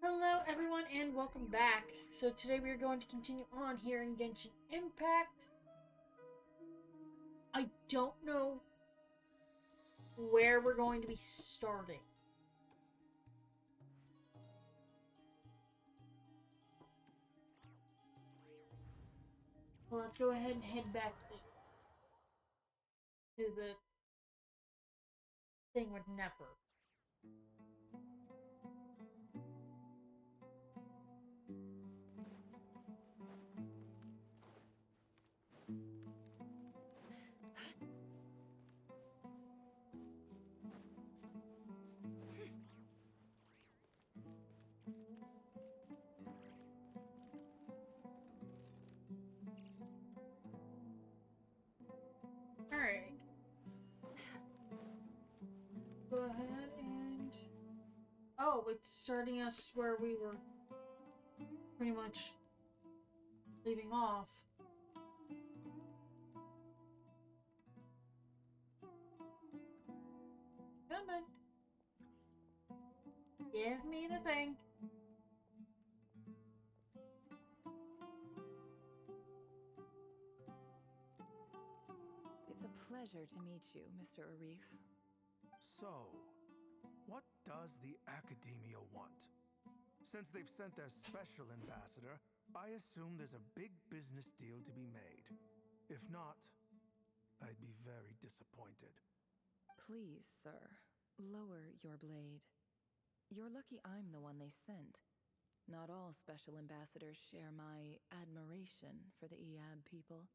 Hello everyone and welcome back. So today we are going to continue on here in Genshin Impact. I don't know where we're going to be starting. Well, let's go ahead and head back to the thing with Nefer. Alright. Go ahead and... Oh, it's starting us where we were pretty much leaving off. Come on. Give me the thing. It's a pleasure to meet you, Mr. Arif. So, what does the Academia want? Since they've sent their special ambassador, I assume there's a big business deal to be made. If not, I'd be very disappointed. Please, sir, lower your blade. You're lucky I'm the one they sent. Not all special ambassadors share my admiration for the Eab people.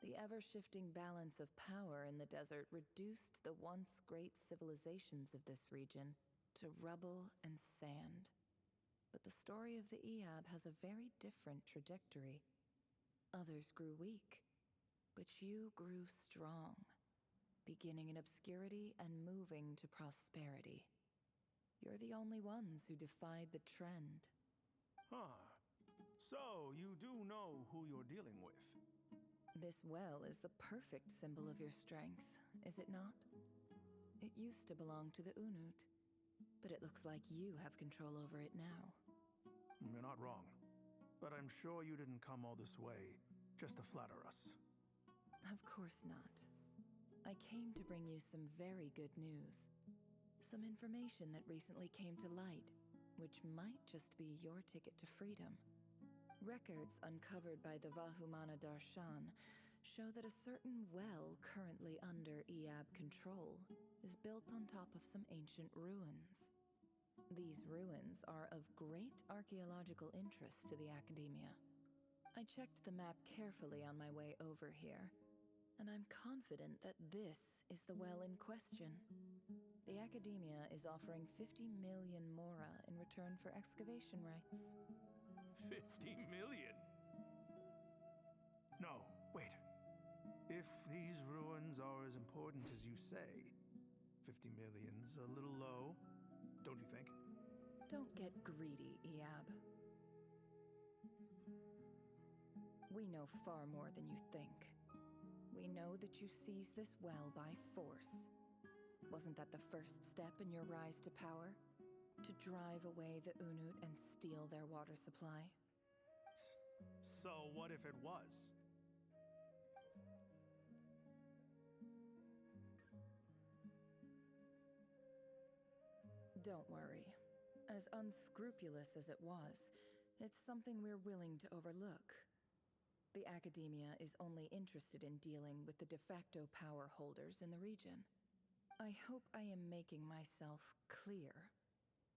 The ever-shifting balance of power in the desert reduced the once great civilizations of this region to rubble and sand. But the story of the Eab has a very different trajectory. Others grew weak, but you grew strong, beginning in obscurity and moving to prosperity. You're the only ones who defied the trend. Huh. So, you do know who you're dealing with? This well is the perfect symbol of your strength, is it not? It used to belong to the Unut, but it looks like you have control over it now. You're not wrong. But I'm sure you didn't come all this way just to flatter us. Of course not. I came to bring you some very good news. Some information that recently came to light, which might just be your ticket to freedom. Records uncovered by the Vahumana Darshan show that a certain well currently under Eab control is built on top of some ancient ruins. These ruins are of great archaeological interest to the Academia. I checked the map carefully on my way over here, and I'm confident that this is the well in question. The Academia is offering 50 million mora in return for excavation rights. 50 million? No, wait. If these ruins are as important as you say, 50 million's a little low, don't you think? Don't get greedy, Eab. We know far more than you think. We know that you seized this well by force. Wasn't that the first step in your rise to power? To drive away the Unut and steal their water supply? So what if it was? Don't worry. As unscrupulous as it was, it's something we're willing to overlook. The Academia is only interested in dealing with the de facto power holders in the region. I hope I am making myself clear.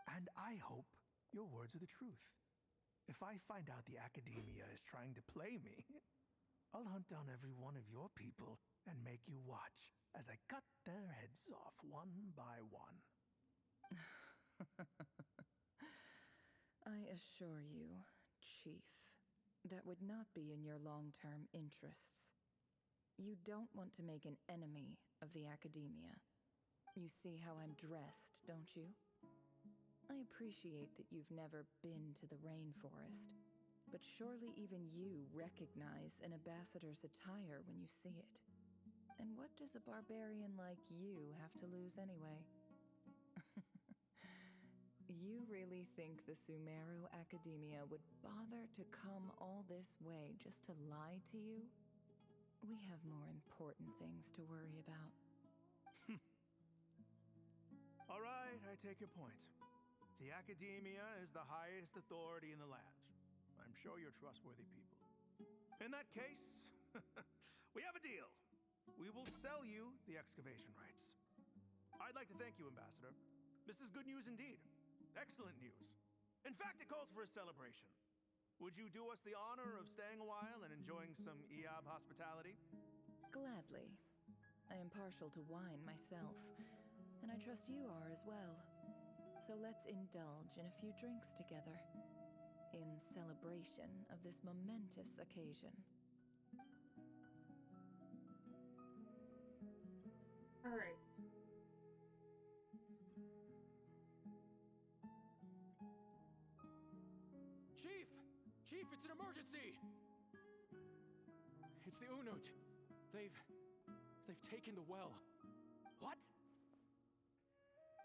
And I hope your words are the truth. If I find out the Academia is trying to play me, I'll hunt down every one of your people and make you watch as I cut their heads off one by one. I assure you, Chief, that would not be in your long-term interests. You don't want to make an enemy of the Academia. You see how I'm dressed, don't you? I appreciate that you've never been to the rainforest, but surely even you recognize an ambassador's attire when you see it. And what does a barbarian like you have to lose anyway? You really think the Sumeru Academia would bother to come all this way just to lie to you? We have more important things to worry about. All right, I take your point. The Academia is the highest authority in the land. I'm sure you're trustworthy people. In that case, we have a deal. We will sell you the excavation rights. I'd like to thank you, Ambassador. This is good news indeed. Excellent news. In fact, it calls for a celebration. Would you do us the honor of staying a while and enjoying some EAB hospitality? Gladly. I am partial to wine myself, and I trust you are as well. So let's indulge in a few drinks together, in celebration of this momentous occasion. All right. Chief! Chief, it's an emergency! It's the Unut. They've taken the well. What?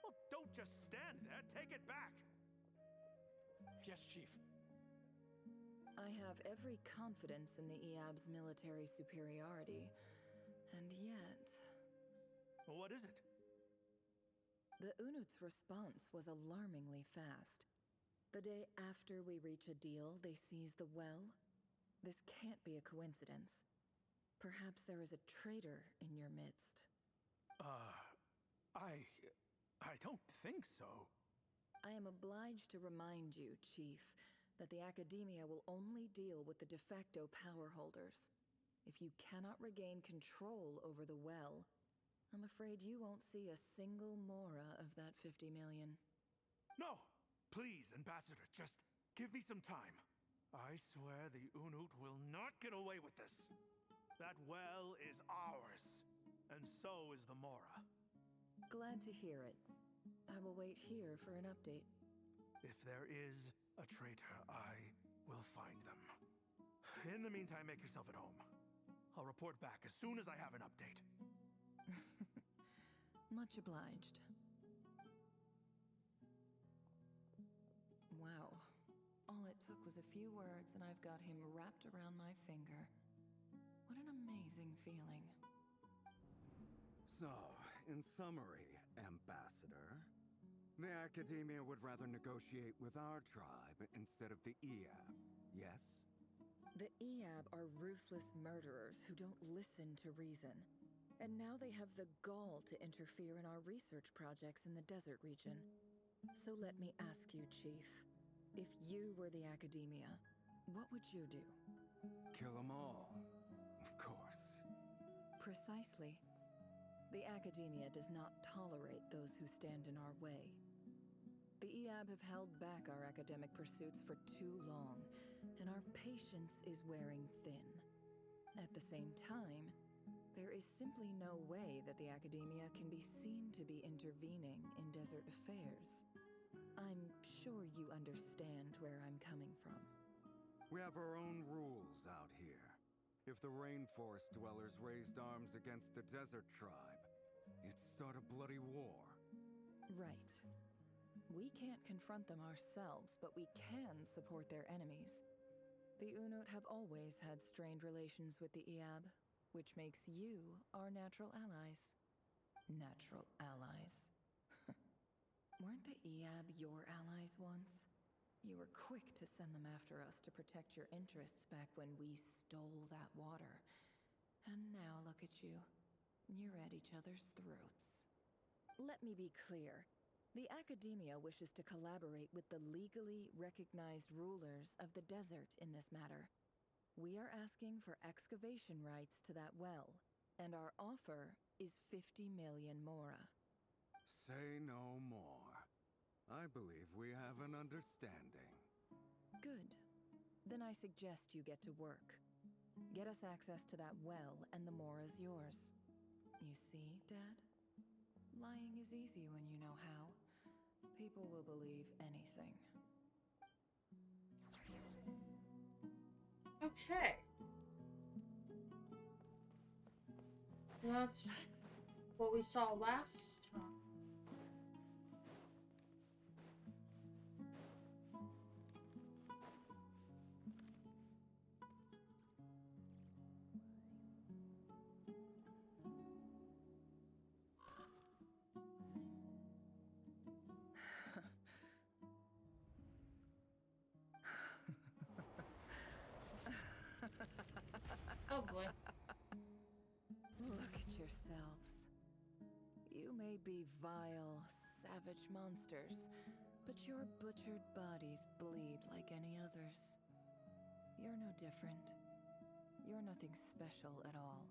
Well, don't just stand there. Take it back. Yes, Chief. I have every confidence in the EAB's military superiority, and yet... Well, what is it? The Unut's response was alarmingly fast. The day after we reach a deal, they seize the well. This can't be a coincidence. Perhaps there is a traitor in your midst. I don't think so. I am obliged to remind you, Chief, that the Academia will only deal with the de facto power holders. If you cannot regain control over the well, I'm afraid you won't see a single mora of that 50 million. No! Please, Ambassador, just give me some time. I swear the Unut will not get away with this. That well is ours, and so is the mora. Glad to hear it. I will wait here for an update. If there is a traitor, I will find them. In the meantime, make yourself at home. I'll report back as soon as I have an update. Much obliged. Wow. All it took was a few words and I've got him wrapped around my finger. What an amazing feeling. So, in summary, Ambassador, the Academia would rather negotiate with our tribe instead of the EAB, yes? The EAB are ruthless murderers who don't listen to reason. And now they have the gall to interfere in our research projects in the desert region. So let me ask you, Chief. If you were the Academia, what would you do? Kill them all, of course. Precisely. The Academia does not tolerate those who stand in our way. The EAB have held back our academic pursuits for too long, and our patience is wearing thin. At the same time, there is simply no way that the Academia can be seen to be intervening in desert affairs. I'm sure you understand where I'm coming from. We have our own rules out here. If the rainforest dwellers raised arms against a desert tribe, it'd start a bloody war. Right. We can't confront them ourselves, but we can support their enemies. The Unut have always had strained relations with the EAB, which makes you our natural allies. Natural allies. Weren't the EAB your allies once? You were quick to send them after us to protect your interests back when we stole that water. And now look at you. You're at each other's throats. Let me be clear. The Academia wishes to collaborate with the legally recognized rulers of the desert in this matter. We are asking for excavation rights to that well, and our offer is 50 million mora. Say no more. I believe we have an understanding. Good. Then I suggest you get to work. Get us access to that well, and the mora's yours. You see, Dad? Lying is easy when you know how. People will believe anything. Okay. That's what we saw last time. yourselves. You may be vile, savage monsters, but your butchered bodies bleed like any others. You're no different. You're nothing special at all.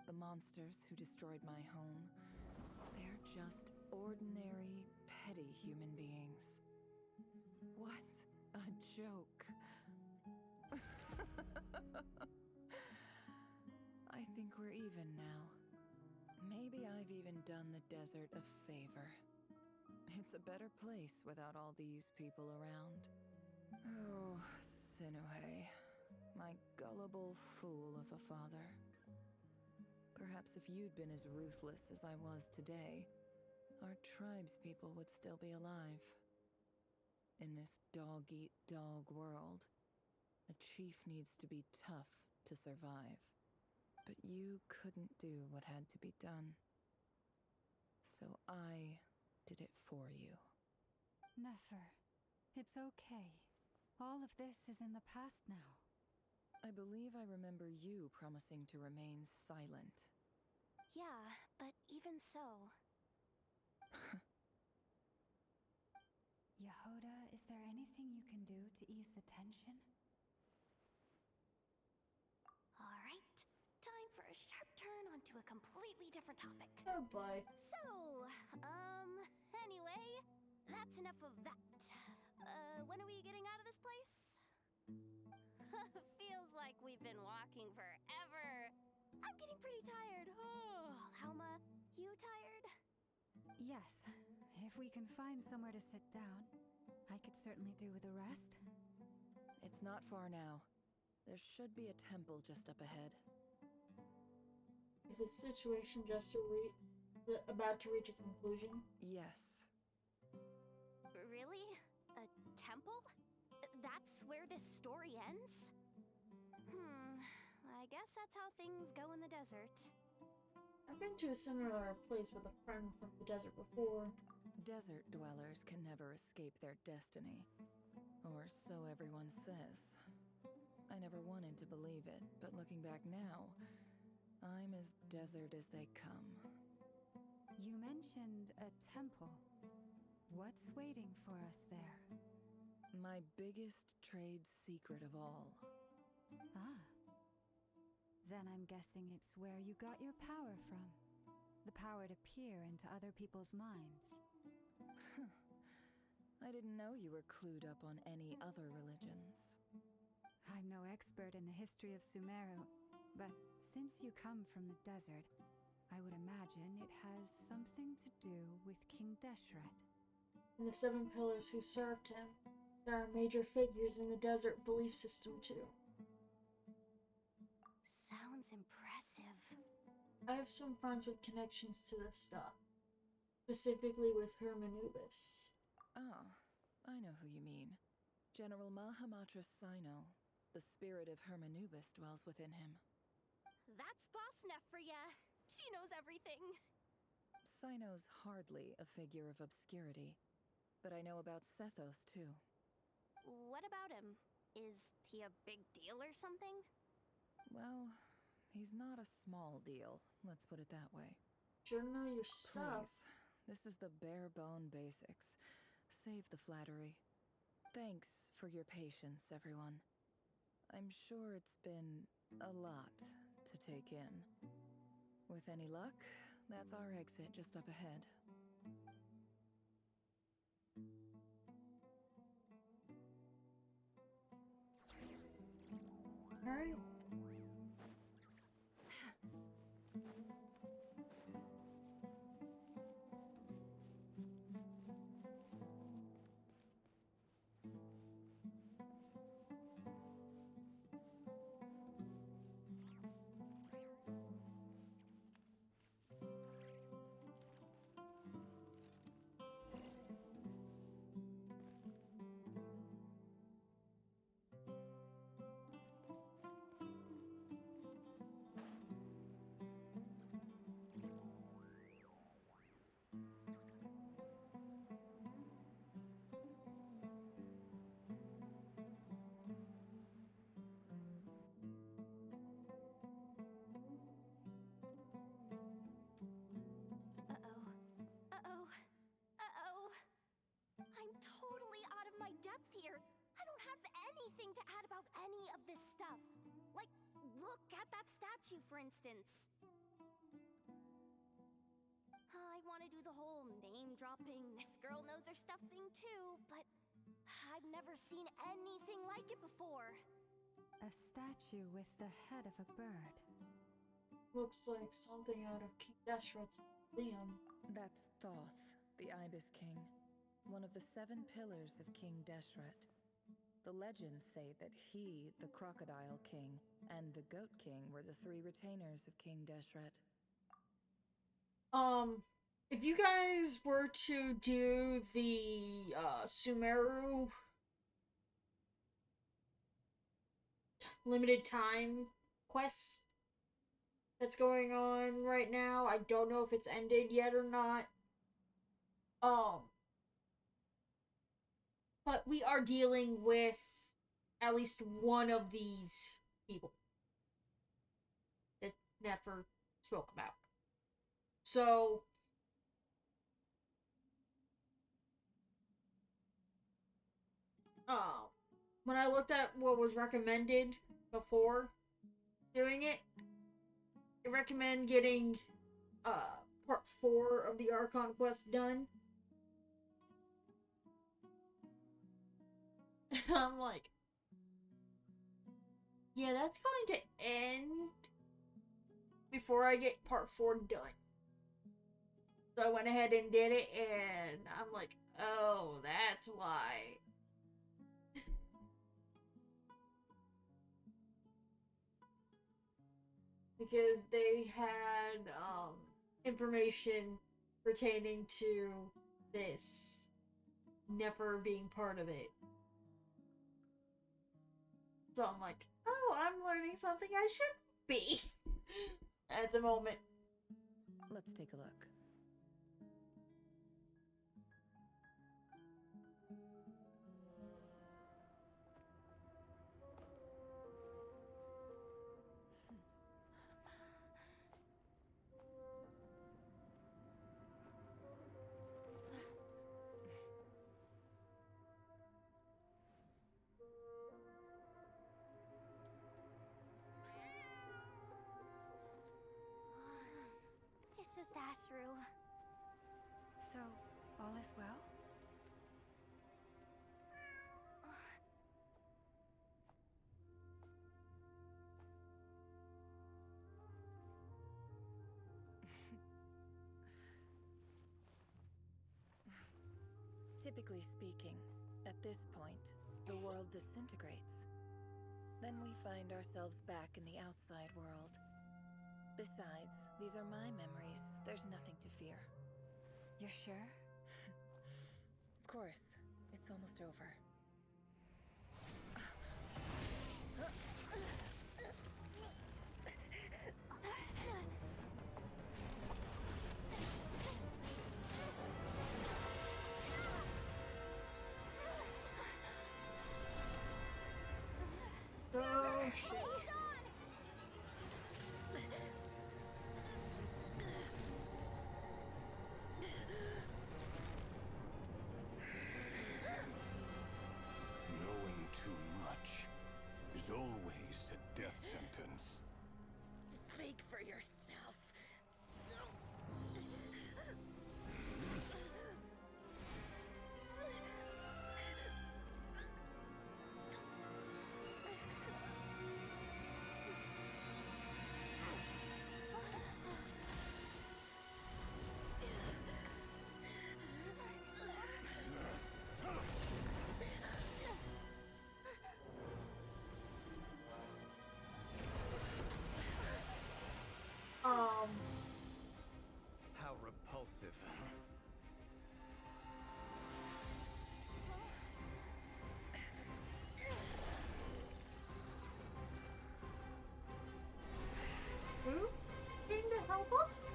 The monsters who destroyed my home, they're just ordinary, petty human beings. What a joke. I think we're even now. Maybe I've even done the desert a favor. It's a better place without all these people around. Oh, Sinuhe, my gullible fool of a father. Perhaps if you'd been as ruthless as I was today, our tribespeople would still be alive. In this dog-eat-dog world, a chief needs to be tough to survive. But you couldn't do what had to be done. So I did it for you. Nefer, it's okay. All of this is in the past now. I believe I remember you promising to remain silent. Yeah, but even so... Yehoda, is there anything you can do to ease the tension? All right, time for a sharp turn onto a completely different topic. Oh boy. So, anyway, that's enough of that. When are we getting out of this place? Feels like we've been walking forever. I'm getting pretty tired. Oh, Lauma, you tired? Yes. If we can find somewhere to sit down, I could certainly do with a rest. It's not far now. There should be a temple just up ahead. Is this situation just about to reach a conclusion? Yes. Really? A temple? That's where this story ends? I guess that's how things go in the desert. I've been to a similar place with a friend from the desert before. Desert dwellers can never escape their destiny. Or so everyone says. I never wanted to believe it, but looking back now, I'm as desert as they come. You mentioned a temple. What's waiting for us there? My biggest trade secret of all. Ah. Then I'm guessing it's where you got your power from. The power to peer into other people's minds. I didn't know you were clued up on any other religions. I'm no expert in the history of Sumeru, but since you come from the desert, I would imagine it has something to do with King Deshret. And the 7 pillars who served him. There are major figures in the desert belief system too. Sounds impressive. I have some friends with connections to this stuff. Specifically with Hermanubis. Ah, I know who you mean. General Mahamatra Sino. The spirit of Hermanubis dwells within him. That's Boss Neff for ya. She knows everything. Sino's hardly a figure of obscurity, but I know about Sethos too. What about him? Is he a big deal or something? Well, he's not a small deal, let's put it that way. Journal your stuff. Please, this is the bare bone basics. Save the flattery. Thanks for your patience, everyone. I'm sure it's been a lot to take in. With any luck, that's our exit just up ahead. Alright. depth here. I don't have anything to add about any of this stuff. Like, look at that statue, for instance. I want to do the whole name-dropping, this girl knows her stuff thing too, but I've never seen anything like it before. A statue with the head of a bird. Looks like something out of King Deshret's museum. That's Thoth, the Ibis King, one of the 7 pillars of King Deshret. The legends say that he, the Crocodile King, and the Goat King were the 3 retainers of King Deshret. If you guys were to do the, Sumeru limited time quest that's going on right now, I don't know if it's ended yet or not. But we are dealing with at least one of these people that Nefer spoke about. So, when I looked at what was recommended before doing it, I recommend getting, part 4 of the Archon quest done. And I'm like, yeah, that's going to end before I get part 4 done. So I went ahead and did it, and I'm like, oh, that's why. Because they had, information pertaining to this never being part of it. So I'm like, oh, I'm learning something I shouldn't be at the moment. Let's take a look. It's just Ashru. So, all is well? Typically speaking, at this point, the world disintegrates. Then we find ourselves back in the outside world. Besides, these are my memories. There's nothing to fear. You're sure? Of course. It's almost over. Oh, shit. Hold on! Knowing too much is always a death sentence. Speak for yourself. How repulsive, huh? Who came to help us?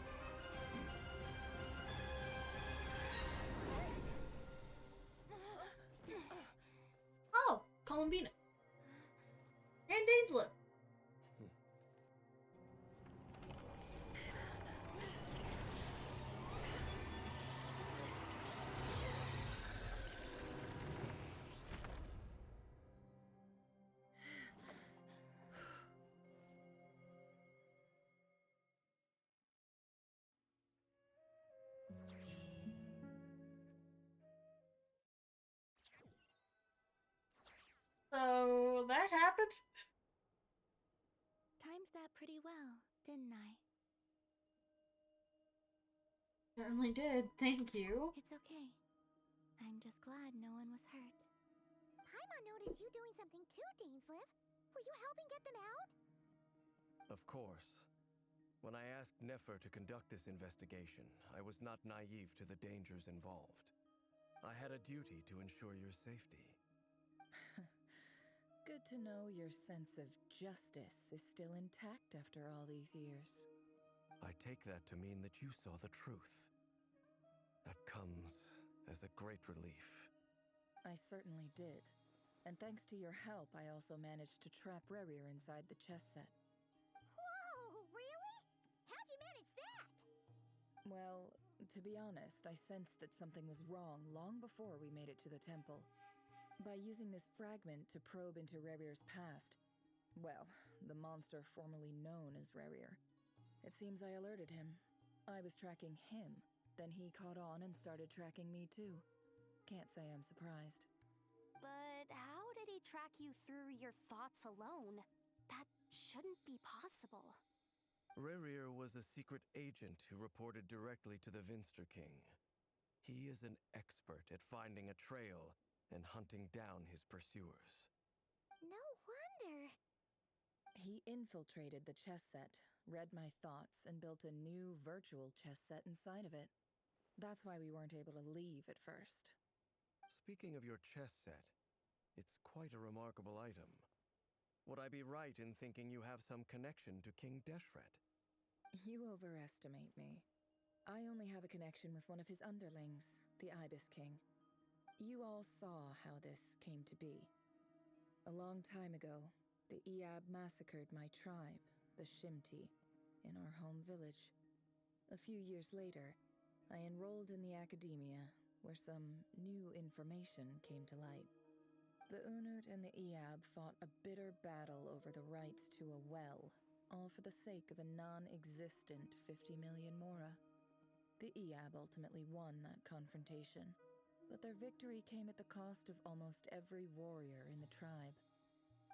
Oh, Columbina. And Dainslet. Timed that pretty well, didn't I? Certainly did. Thank you. It's okay. I'm just glad no one was hurt. Paimon noticed you doing something too, Dainsliv. Were you helping get them out? Of course. When I asked Nefer to conduct this investigation, I was not naive to the dangers involved. I had a duty to ensure your safety. Good to know your sense of justice is still intact after all these years. I take that to mean that you saw the truth. That comes as a great relief. I certainly did. And thanks to your help, I also managed to trap Rerir inside the chess set. Whoa, really? How'd you manage that? Well, to be honest, I sensed that something was wrong long before we made it to the temple. By using this fragment to probe into Rerir's past, well, the monster formerly known as Rerir, it seems I alerted him. I was tracking him, then he caught on and started tracking me too. Can't say I'm surprised. But how did he track you through your thoughts alone? That shouldn't be possible. Rerir was a secret agent who reported directly to the Vinster King. He is an expert at finding a trail and hunting down his pursuers. No wonder. He infiltrated the chess set, read my thoughts, and built a new virtual chess set inside of it. That's why we weren't able to leave at first. Speaking of your chess set, it's quite a remarkable item. Would I be right in thinking you have some connection to King Deshret? You overestimate me. I only have a connection with one of his underlings, the Ibis King. You all saw how this came to be. A long time ago, the Eab massacred my tribe, the Shimti, in our home village. A few years later, I enrolled in the academia, where some new information came to light. The Unut and the Eab fought a bitter battle over the rights to a well, all for the sake of a non-existent 50 million mora. The Eab ultimately won that confrontation, but their victory came at the cost of almost every warrior in the tribe.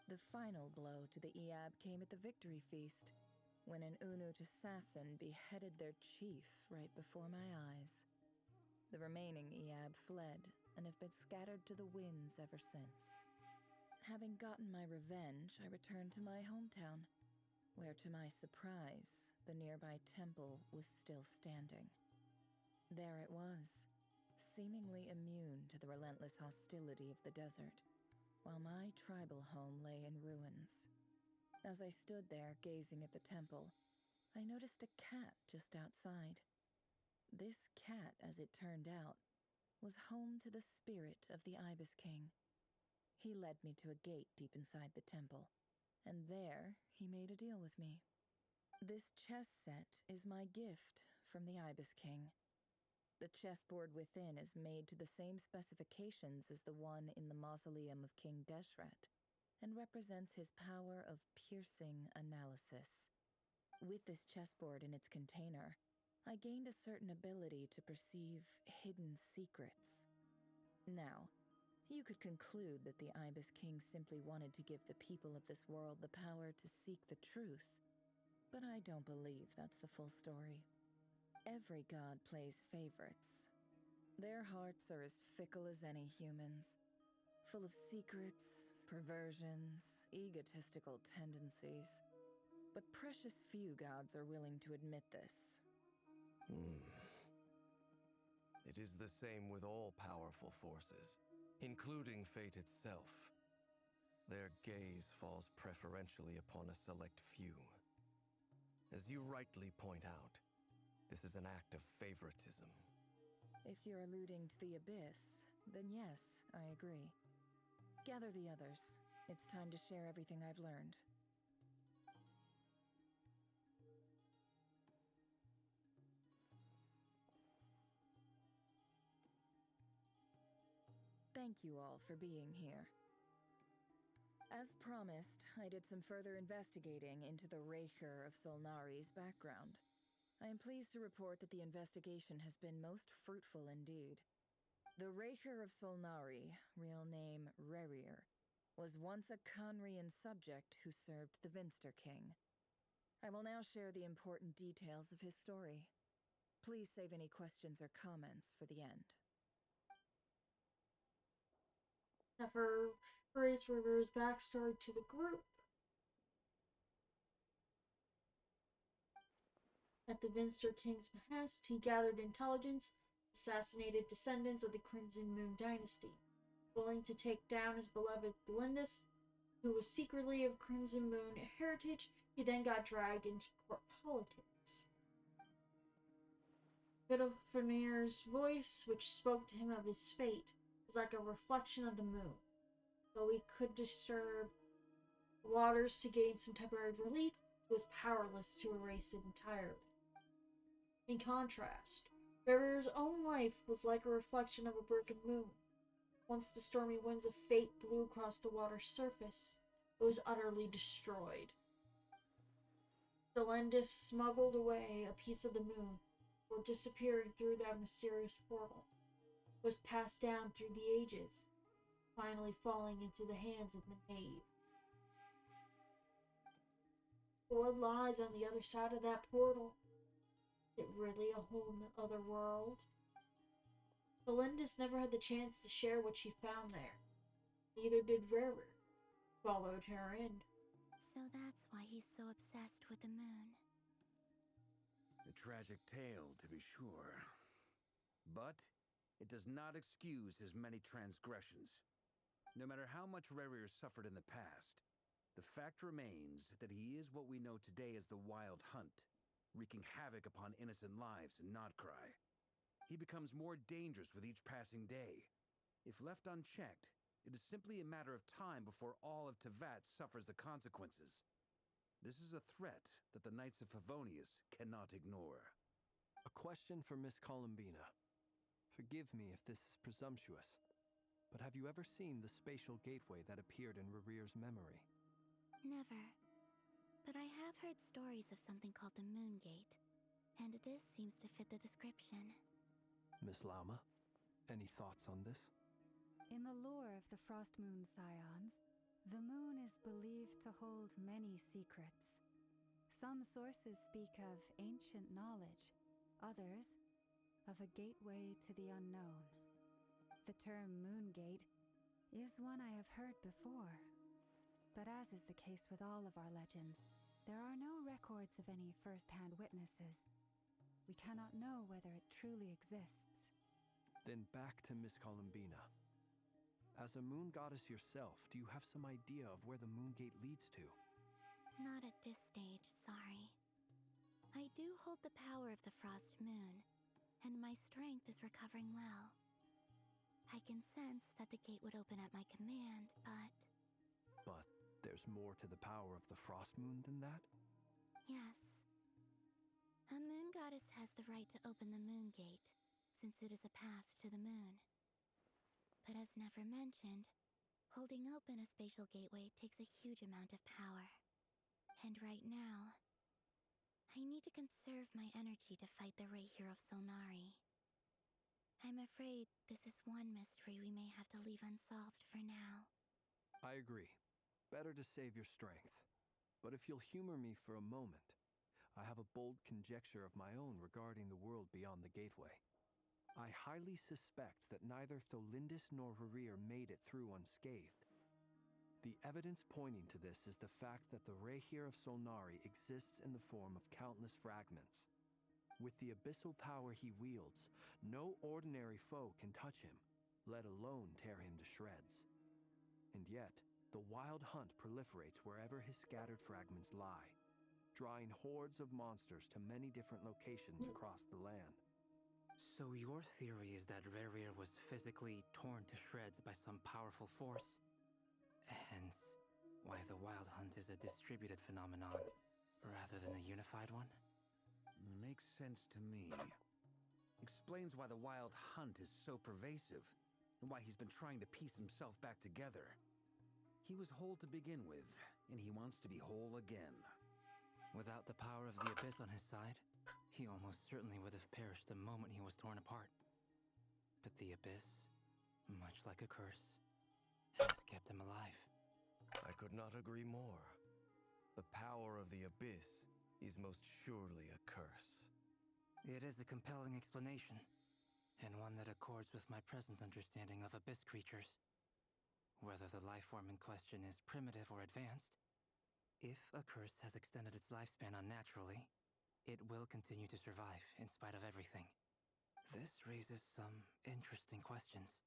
The final blow to the Eab came at the victory feast, when an Unut assassin beheaded their chief right before my eyes. The remaining Eab fled and have been scattered to the winds ever since. Having gotten my revenge, I returned to my hometown, where to my surprise, the nearby temple was still standing. There it was, seemingly immune to the relentless hostility of the desert, while my tribal home lay in ruins. As I stood there gazing at the temple, I noticed a cat just outside. This cat, as it turned out, was home to the spirit of the Ibis King. He led me to a gate deep inside the temple, and there he made a deal with me. This chess set is my gift from the Ibis King. The chessboard within is made to the same specifications as the one in the mausoleum of King Deshret, and represents his power of piercing analysis. With this chessboard in its container, I gained a certain ability to perceive hidden secrets. Now, you could conclude that the Ibis King simply wanted to give the people of this world the power to seek the truth, but I don't believe that's the full story. Every god plays favorites. Their hearts are as fickle as any human's, full of secrets, perversions, egotistical tendencies. But precious few gods are willing to admit this. It is the same with all powerful forces, including fate itself. Their gaze falls preferentially upon a select few. As you rightly point out, this is an act of favoritism. If you're alluding to the Abyss, then yes, I agree. Gather the others. It's time to share everything I've learned. Thank you all for being here. As promised, I did some further investigating into the Raker of Solnari's background. I am pleased to report that the investigation has been most fruitful indeed. The Raker of Solnari, real name Rerir, was once a Conrian subject who served the Vinster King. I will now share the important details of his story. Please save any questions or comments for the end. Never raise River's backstory to the group. At the Vinster King's behest, he gathered intelligence, assassinated descendants of the Crimson Moon dynasty. Willing to take down his beloved Belindis, who was secretly of Crimson Moon heritage, he then got dragged into court politics. Fidofinir's voice, which spoke to him of his fate, was like a reflection of the moon. Though he could disturb the waters to gain some temporary relief, he was powerless to erase it entirely. In contrast, River's own life was like a reflection of a broken moon. Once the stormy winds of fate blew across the water's surface, it was utterly destroyed. Delendis smuggled away a piece of the moon, or disappearing through that mysterious portal. It was passed down through the ages, finally falling into the hands of the knave. What lies on the other side of that portal? Is it really a whole other world? Belindis never had the chance to share what she found there. Neither did River. Followed her in. So that's why he's so obsessed with the moon. A tragic tale, to be sure. But it does not excuse his many transgressions. No matter how much Rerir suffered in the past, the fact remains that he is what we know today as the Wild Hunt, wreaking havoc upon innocent lives in Notcry. He becomes more dangerous with each passing day. If left unchecked, it is simply a matter of time before all of Tevat suffers the consequences. This is a threat that the Knights of Favonius cannot ignore. A question for Miss Columbina. Forgive me if this is presumptuous, but have you ever seen the spatial gateway that appeared in Rerir's memory? Never. But I have heard stories of something called the Moon Gate, and this seems to fit the description. Miss Lauma, any thoughts on this? In the lore of the Frost Moon Scions, the moon is believed to hold many secrets. Some sources speak of ancient knowledge, others of a gateway to the unknown. The term Moon Gate is one I have heard before, but as is the case with all of our legends, there are no records of any first-hand witnesses. We cannot know whether it truly exists. Then back to Miss Columbina. As a moon goddess yourself, do you have some idea of where the Moon Gate leads to? Not at this stage, sorry. I do hold the power of the Frost Moon, and my strength is recovering well. I can sense that the gate would open at my command, but... But there's more to the power of the Frost Moon than that? Yes. A moon goddess has the right to open the Moon Gate, since it is a path to the moon. But as never mentioned, holding open a spatial gateway takes a huge amount of power. And right now, I need to conserve my energy to fight the Rayhir of Solnari. I'm afraid this is one mystery we may have to leave unsolved for now. I agree. Better to save your strength. But if you'll humor me for a moment, I have a bold conjecture of my own regarding the world beyond the gateway. I highly suspect that neither Tholindis nor Rerir made it through unscathed. The evidence pointing to this is the fact that the Rayhir of Solnari exists in the form of countless fragments. With the abyssal power he wields, no ordinary foe can touch him, let alone tear him to shreds. And yet, the Wild Hunt proliferates wherever his scattered fragments lie, drawing hordes of monsters to many different locations across the land. So your theory is that Rerir was physically torn to shreds by some powerful force? Hence, why the Wild Hunt is a distributed phenomenon, rather than a unified one? Makes sense to me. Explains why the Wild Hunt is so pervasive, and why he's been trying to piece himself back together. He was whole to begin with, and he wants to be whole again. Without the power of the Abyss on his side, he almost certainly would have perished the moment he was torn apart. But the Abyss, much like a curse, has kept him alive. could not agree more. The power of the Abyss is most surely a curse. It is a compelling explanation, and one that accords with my present understanding of Abyss creatures. Whether the life form in question is primitive or advanced, if a curse has extended its lifespan unnaturally, it will continue to survive in spite of everything. This raises some interesting questions.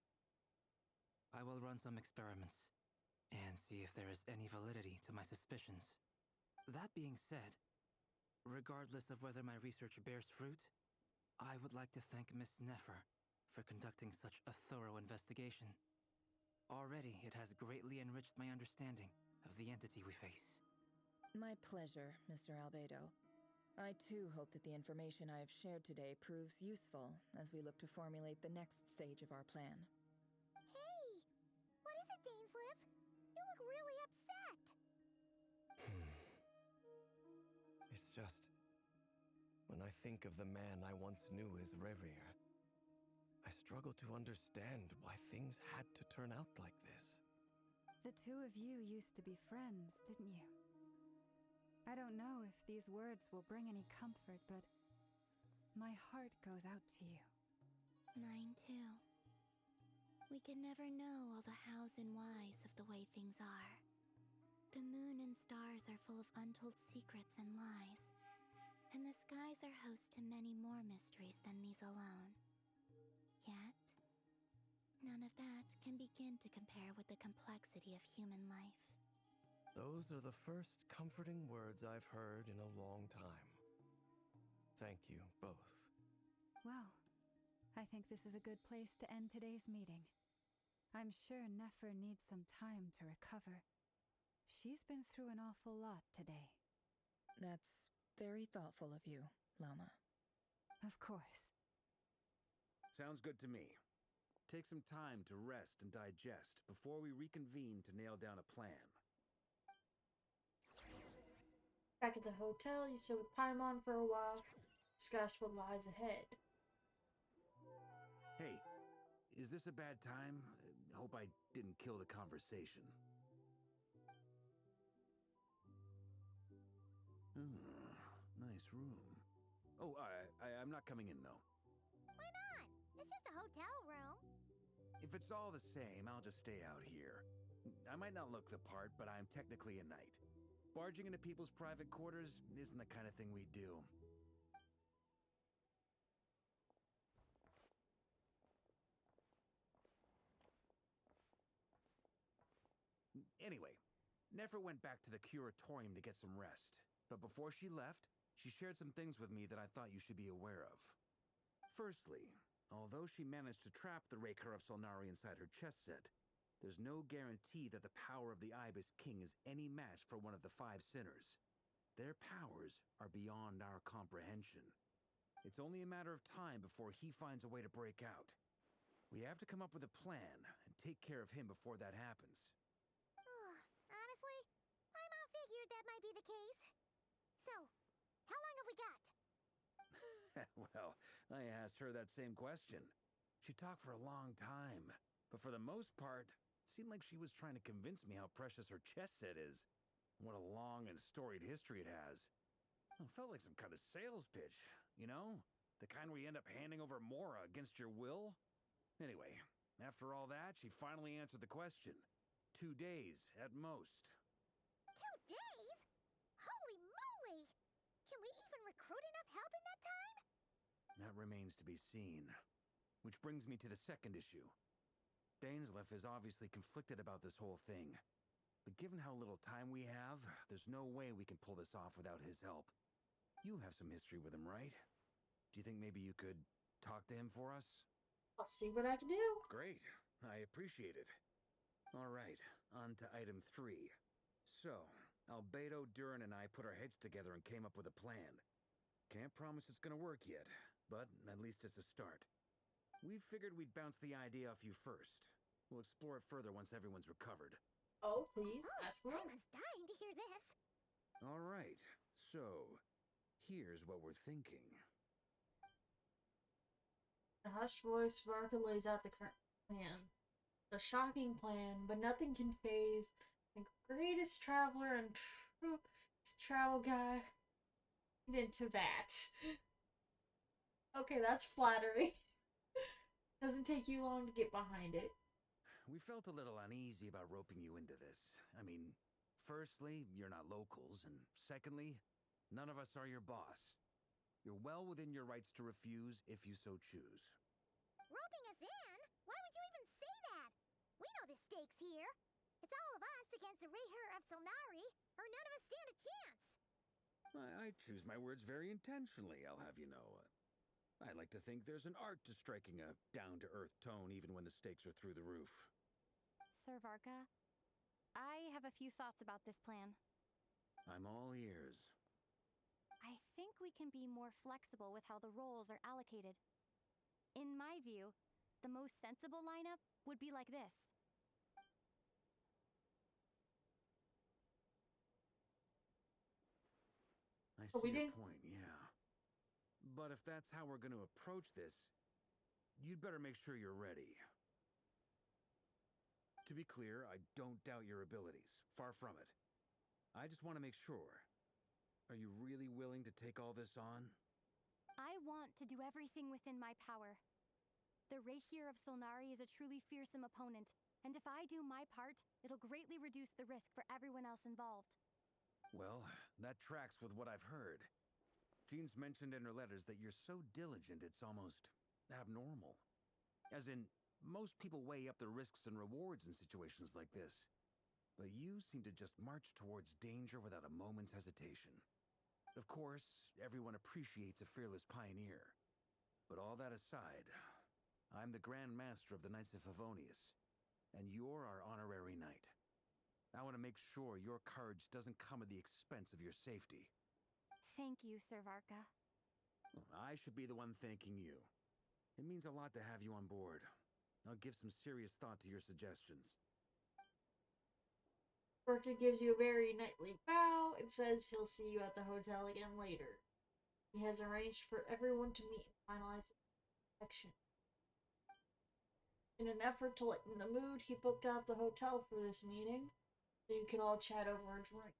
I will run some experiments and see if there is any validity to my suspicions. That being said, regardless of whether my research bears fruit, I would like to thank Miss Nefer for conducting such a thorough investigation. Already, it has greatly enriched my understanding of the entity we face. My pleasure, Mr. Albedo. I too hope that the information I have shared today proves useful as we look to formulate the next stage of our plan. Hey! What is it, Dainsleif? You look really upset! It's just... when I think of the man I once knew as Rerir, I struggle to understand why things had to turn out like this. The two of you used to be friends, didn't you? I don't know if these words will bring any comfort, but my heart goes out to you. Mine too. We could never know all the hows and whys of the way things are. The moon and stars are full of untold secrets and lies, and the skies are host to many more mysteries than these alone. Yet, none of that can begin to compare with the complexity of human life. Those are the first comforting words I've heard in a long time. Thank you, both. Well, I think this is a good place to end today's meeting. I'm sure Nefer needs some time to recover. She's been through an awful lot today. That's very thoughtful of you, Lama. Of course. Sounds good to me. Take some time to rest and digest before we reconvene to nail down a plan. Back at the hotel, you sit with Paimon for a while, discuss what lies ahead. Hey, is this a bad time? Hope I didn't kill the conversation. Nice room. Oh, I'm not coming in, though. Why not? It's just a hotel room. If it's all the same, I'll just stay out here. I might not look the part, but I'm technically a knight. Barging into people's private quarters isn't the kind of thing we do. Anyway, Nefer went back to the curatorium to get some rest. But before she left, she shared some things with me that I thought you should be aware of. Firstly, although she managed to trap the Raker of Solnari inside her chess set, there's no guarantee that the power of the Ibis King is any match for one of the five sinners. Their powers are beyond our comprehension. It's only a matter of time before he finds a way to break out. We have to come up with a plan and take care of him before that happens. Honestly, Paimon figured that might be the case. So, how long have we got? Well, I asked her that same question. She talked for a long time, but for the most part, it seemed like she was trying to convince me how precious her chess set is, and what a long and storied history it has. It felt like some kind of sales pitch, you know? The kind where you end up handing over Mora against your will? Anyway, after all that, she finally answered the question. 2 days, at most. 2 days? Holy moly! Can we even recruit enough help in that time? That remains to be seen. Which brings me to the second issue. Dainsleif is obviously conflicted about this whole thing. But given how little time we have, there's no way we can pull this off without his help. You have some history with him, right? Do you think maybe you could talk to him for us? I'll see what I can do. Great. I appreciate it. All right, on to item 3. So, Albedo, Durin, and I put our heads together and came up with a plan. Can't promise it's gonna work yet, but at least it's a start. We figured we'd bounce the idea off you first. We'll explore it further once everyone's recovered. Oh, please, ask for it. Paimon's dying to hear this. All right, so here's what we're thinking. A hushed voice, Varka lays out the current plan. A shocking plan, but nothing can phase The greatest traveler and travel guy. Get into that. Okay, that's flattering. Doesn't take you long to get behind it. We felt a little uneasy about roping you into this. I mean, firstly, you're not locals, and secondly, none of us are your boss. You're well within your rights to refuse if you so choose. Roping us in? Why would you even say that? We know the stakes here. It's all of us against the Rayher of Solnari, or none of us stand a chance. I choose my words very intentionally, I'll have you know. I like to think there's an art to striking a down-to-earth tone even when the stakes are through the roof. Sir Varka, I have a few thoughts about this plan. I'm all ears. I think we can be more flexible with how the roles are allocated. In my view, the most sensible lineup would be like this. I see your point, yeah. But if that's how we're going to approach this, you'd better make sure you're ready. To be clear, I don't doubt your abilities. Far from it. I just want to make sure. Are you really willing to take all this on? I want to do everything within my power. The Rayher of Solnari is a truly fearsome opponent, and if I do my part, it'll greatly reduce the risk for everyone else involved. Well, that tracks with what I've heard. Jean's mentioned in her letters that you're so diligent it's almost abnormal. As in, most people weigh up the risks and rewards in situations like this. But you seem to just march towards danger without a moment's hesitation. Of course, everyone appreciates a fearless pioneer. But all that aside, I'm the Grand Master of the Knights of Favonius, and you're our honorary knight. I want to make sure your courage doesn't come at the expense of your safety. Thank you, Sir Varka. I should be the one thanking you. It means a lot to have you on board. I'll give some serious thought to your suggestions. Varka gives you a very knightly bow and says he'll see you at the hotel again later. He has arranged for everyone to meet and finalize the action. In an effort to lighten the mood, he booked out the hotel for this meeting, so you can all chat over a drink.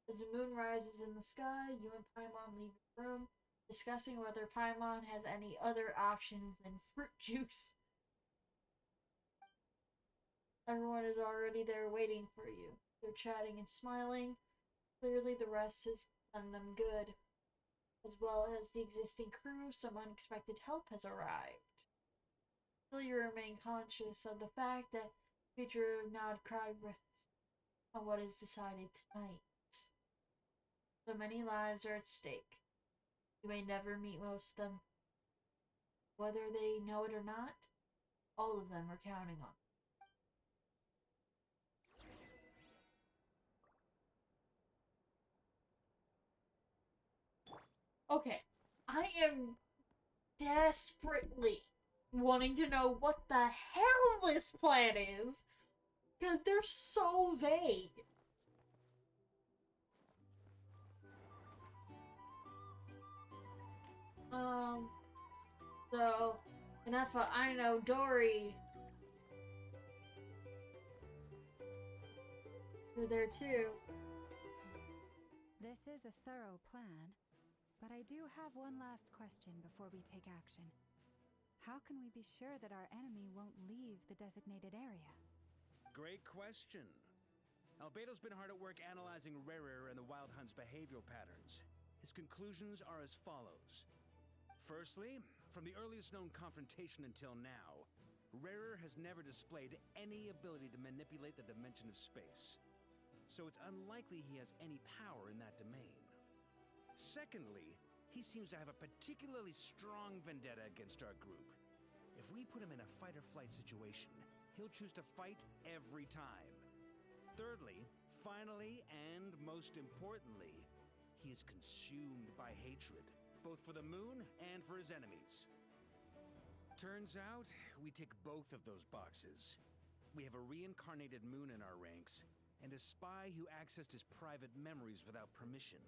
As the moon rises in the sky, you and Paimon leave the room, discussing whether Paimon has any other options than fruit juice. Everyone is already there waiting for you. They're chatting and smiling. Clearly the rest has done them good. As well as the existing crew, some unexpected help has arrived. Still, you remain conscious of the fact that future Nodcry rests on what is decided tonight. So many lives are at stake. You may never meet most of them. Whether they know it or not, all of them are counting on it. Okay, I am desperately wanting to know what the hell this plan is, because they're so vague. So, Inefa, I know Dory. You're there too. This is a thorough plan, but I do have one last question before we take action. How can we be sure that our enemy won't leave the designated area? Great question. Albedo's been hard at work analyzing Rayher and the Wild Hunt's behavioral patterns. His conclusions are as follows. Firstly, from the earliest known confrontation until now, Rayher has never displayed any ability to manipulate the dimension of space. So it's unlikely he has any power in that domain. Secondly, he seems to have a particularly strong vendetta against our group. If we put him in a fight-or-flight situation, he'll choose to fight every time. Thirdly, finally, and most importantly, he is consumed by hatred, both for the moon and for his enemies. Turns out, we tick both of those boxes. We have a reincarnated moon in our ranks, and a spy who accessed his private memories without permission.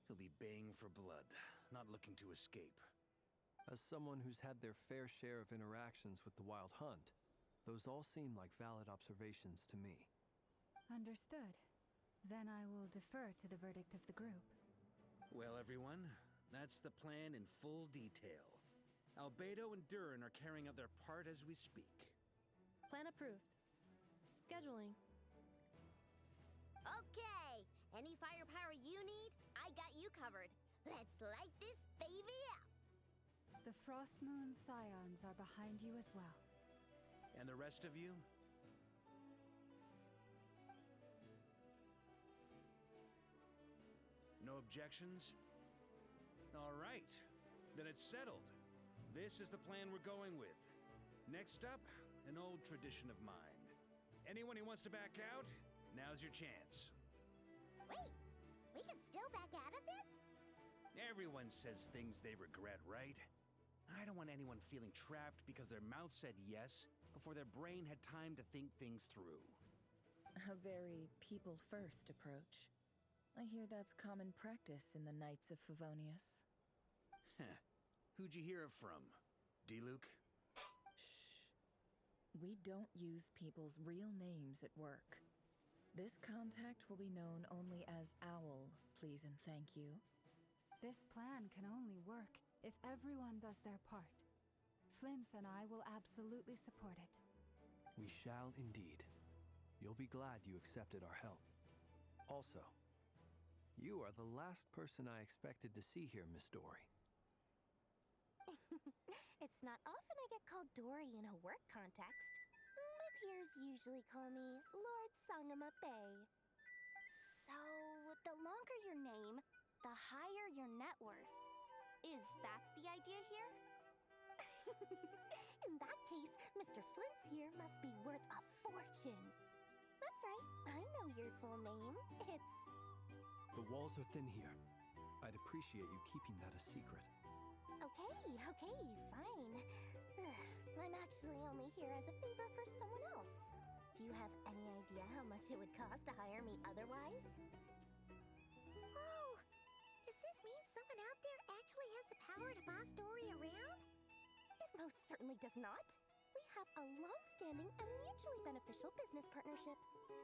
He'll be baying for blood, not looking to escape. As someone who's had their fair share of interactions with the Wild Hunt, Those all seem like valid observations to me. Understood. Then I will defer to the verdict of the group. Well, everyone, that's the plan in full detail. Albedo and Durin are carrying out their part as we speak. Plan approved. Scheduling. Okay, any firepower you need, I got you covered. Let's light this baby up. The Frost Moon Scions are behind you as well. And the rest of you? No objections? All right, then it's settled. This is the plan we're going with. Next up, an old tradition of mine. Anyone who wants to back out, now's your chance. Wait, we can still back out of this? Everyone says things they regret, right? I don't want anyone feeling trapped because their mouth said yes before their brain had time to think things through. A very people-first approach. I hear that's common practice in the Knights of Favonius. Heh. Who'd you hear it from? D-Luke? Shh. We don't use people's real names at work. This contact will be known only as Owl, please and thank you. This plan can only work if everyone does their part. Flintz and I will absolutely support it. We shall indeed. You'll be glad you accepted our help. Also, you are the last person I expected to see here, Miss Dory. It's not often I get called Dory in a work context. My peers usually call me Lord Sangama Bay. So, the longer your name, the higher your net worth. Is that the idea here? In that case, Mr. Flint's here must be worth a fortune. That's right, I know your full name. It's... The walls are thin here. I'd appreciate you keeping that a secret. Okay, fine. I'm actually only here as a favor for someone else. Do you have any idea how much it would cost to hire me otherwise? Oh, does this mean someone out there actually has the power to boss Dory around? It most certainly does not. We have a long-standing and mutually beneficial business partnership.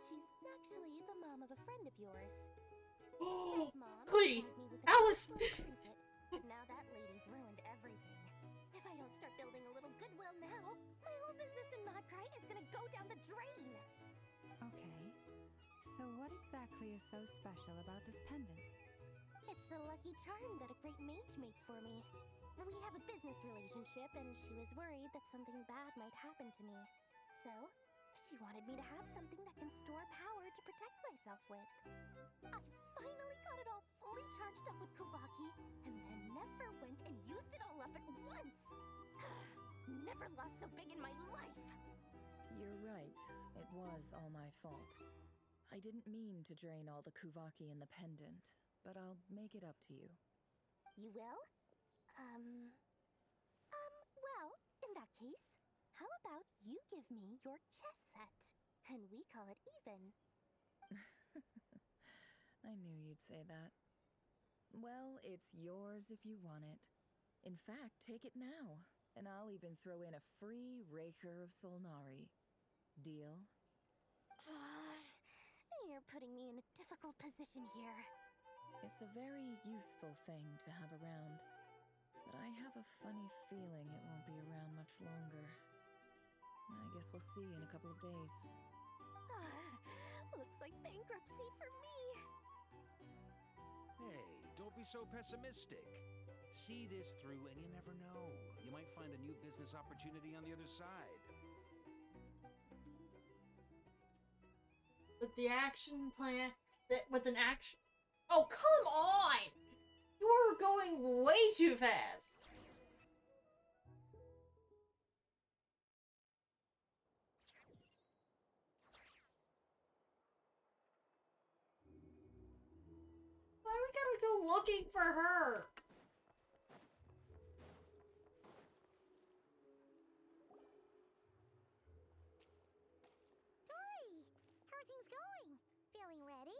She's actually the mom of a friend of yours. Said mom Please, supplied me with a Alice. little trinket. Now that lady's ruined everything. If I don't start building a little goodwill now, my whole business in Magrai is gonna go down the drain. Okay. So what exactly is so special about this pendant? It's a lucky charm that a great mage made for me. We have a business relationship, and she was worried that something bad might happen to me. So, she wanted me to have something that can store power to protect myself with. I finally got it all fully charged up with Kuvaki, and then never went and used it all up at once. Never lost so big in my life. You're right. It was all my fault. I didn't mean to drain all the Kuvaki in the pendant, but I'll make it up to you. You will? Well, in that case, how about you give me your chess set, and we call it even? I knew you'd say that. Well, it's yours if you want it. In fact, take it now, and I'll even throw in a free Raker of Solnari. Deal? You're putting me in a difficult position here. It's a very useful thing to have around, but I have a funny feeling it won't be around much longer. I guess we'll see in a couple of days. Looks like bankruptcy for me. Hey, don't be so pessimistic. See this through and you never know. You might find a new business opportunity on the other side. With the action plan, with an action... Oh, come on! You're going way too fast! Why we gotta go looking for her? Dory, how are things going? Feeling ready?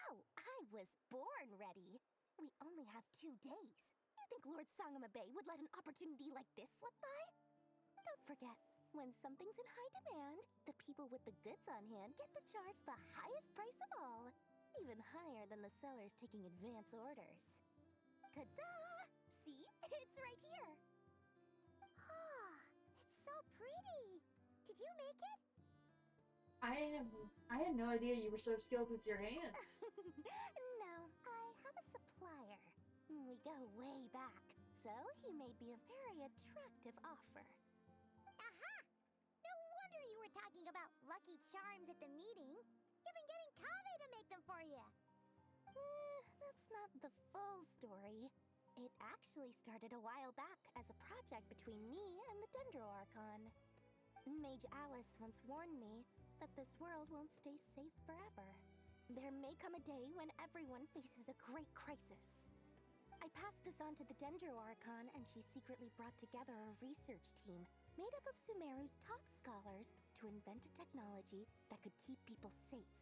Oh, I was born ready. We only have 2 days. You think Lord Sangama Bay would let an opportunity like this slip by? Don't forget, When something's in high demand, the people with the goods on hand get to charge the highest price of all, even higher than the sellers taking advance orders. Ta-da! See? It's right here! Oh, it's so pretty! Did you make it? I had no idea you were so skilled with your hands. No, I have a supplier. We go way back, so he made me a very attractive offer. Aha! No wonder you were talking about lucky charms at the meeting. You've been getting Kave to make them for you. That's not the full story. It actually started a while back as a project between me and the Dendro Archon. Mage Alice once warned me that this world won't stay safe forever. There may come a day when everyone faces a great crisis. I passed this on to the Dendro Archon, and she secretly brought together a research team made up of Sumeru's top scholars to invent a technology that could keep people safe.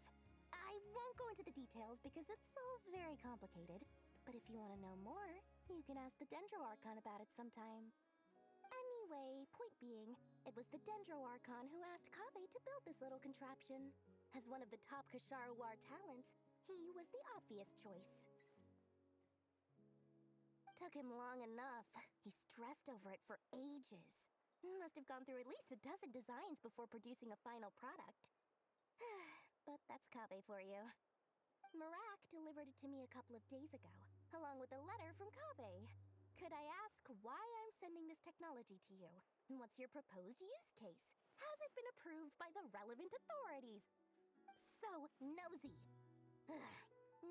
I won't go into the details because it's all very complicated, but if you want to know more, you can ask the Dendro Archon about it sometime. Anyway, point being, it was the Dendro Archon who asked Kave to build this little contraption. As one of the top Kashara War talents, he was the obvious choice. Took him long enough. He stressed over it for ages. Must have gone through at least a dozen designs before producing a final product. But that's Kave for you. Marak delivered it to me a couple of days ago, along with a letter from Kave. Could I ask why I'm sending this technology to you? What's your proposed use case? Has it been approved by the relevant authorities? So nosy.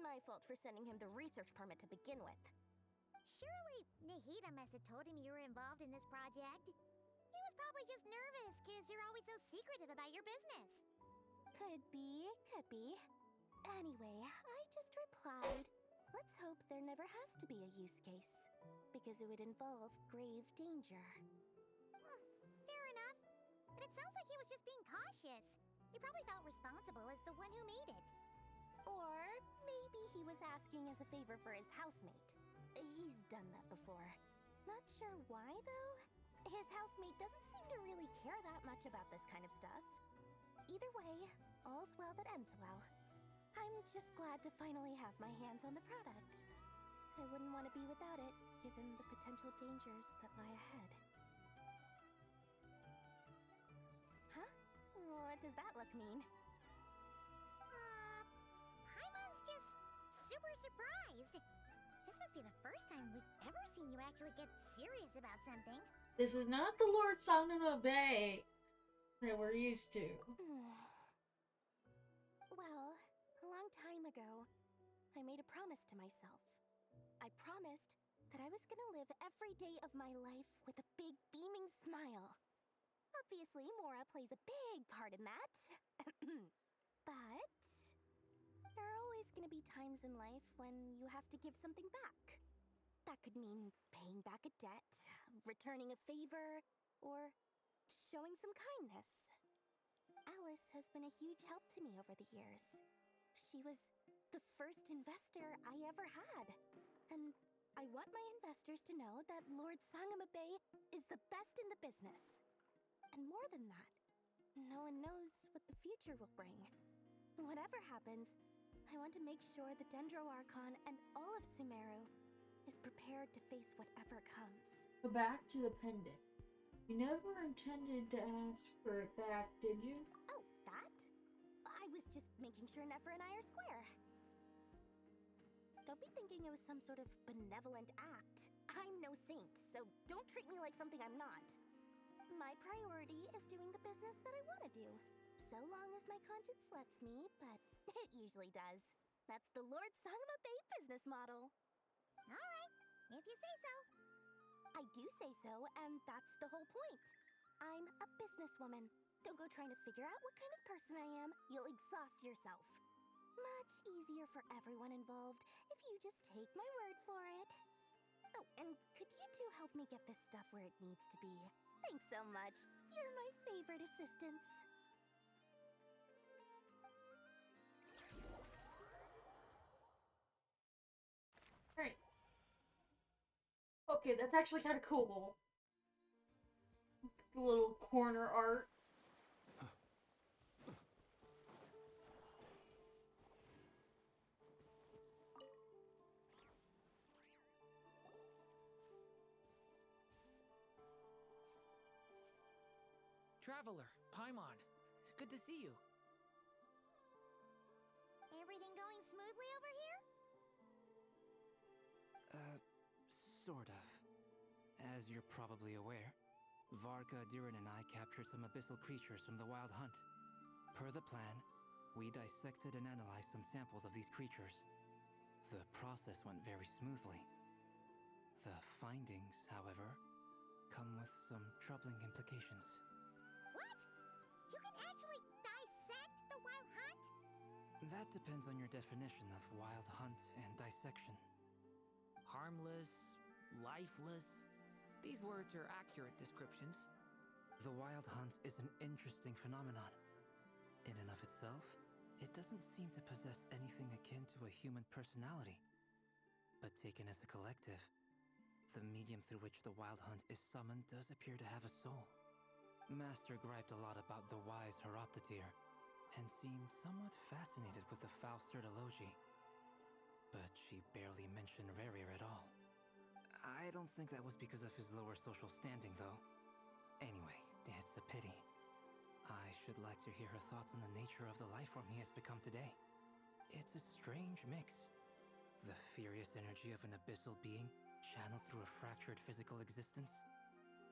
My fault for sending him the research permit to begin with. Surely Nahida must have told him you were involved in this project. He was probably just nervous because you're always so secretive about your business. Could be, could be. Anyway, I just replied, let's hope there never has to be a use case, because it would involve grave danger. Fair enough. But it sounds like he was just being cautious. He probably felt responsible as the one who made it. Or maybe he was asking as a favor for his housemate. He's done that before. Not sure why, though. His housemate doesn't seem to really care that much about this kind of stuff. Either way, all's well that ends well. I'm just glad to finally have my hands on the product. I wouldn't want to be without it, given the potential dangers that lie ahead. Huh? What does that look mean? Paimon's just super surprised. This must be the first time we've ever seen you actually get serious about something. This is not the Lord Sanuma Bay that we're used to. Well, a long time ago, I made a promise to myself. I promised that I was gonna live every day of my life with a big beaming smile. Obviously, Mora plays a big part in that. But there are always gonna be times in life when you have to give something back. That could mean paying back a debt, returning a favor, or showing some kindness. Alice has been a huge help to me over the years. She was the first investor I ever had. And I want my investors to know that Lord Sangama Bay is the best in the business. And more than that, no one knows what the future will bring. Whatever happens, I want to make sure the Dendro Archon and all of Sumeru is prepared to face whatever comes. Go back to the pendant. You never intended to ask for it back, did you? Oh, that? I was just making sure Nefer and I are square. Don't be thinking it was some sort of benevolent act. I'm no saint, so don't treat me like something I'm not. My priority is doing the business that I want to do, so long as my conscience lets me, but it usually does. That's the Lord Sangama Bay business model. Alright, if you say so. I do say so, and that's the whole point. I'm a businesswoman. Don't go trying to figure out what kind of person I am. You'll exhaust yourself. Much easier for everyone involved if you just take my word for it. Oh, and could you two help me get this stuff where it needs to be? Thanks so much. You're my favorite assistants. Right. Okay, that's actually kind of cool. little corner art. Traveler, Paimon, it's good to see you. Everything going smoothly over here? Sort of. As you're probably aware, Varka, Durin, and I captured some abyssal creatures from the Wild Hunt. Per the plan, we dissected and analyzed some samples of these creatures. The process went very smoothly. The findings, however, come with some troubling implications. What? You can actually dissect the Wild Hunt? That depends on your definition of Wild Hunt and dissection. Harmless, lifeless. These words are accurate descriptions. The Wild Hunt is an interesting phenomenon. In and of itself, it doesn't seem to possess anything akin to a human personality. But taken as a collective, the medium through which the Wild Hunt is summoned does appear to have a soul. Master griped a lot about the wise Horoptotire, and seemed somewhat fascinated with the foul Certology. But she barely mentioned Rerir at all. I don't think that was because of his lower social standing, though. Anyway, it's a pity. I should like to hear her thoughts on the nature of the life form he has become today. It's a strange mix. The furious energy of an abyssal being channeled through a fractured physical existence.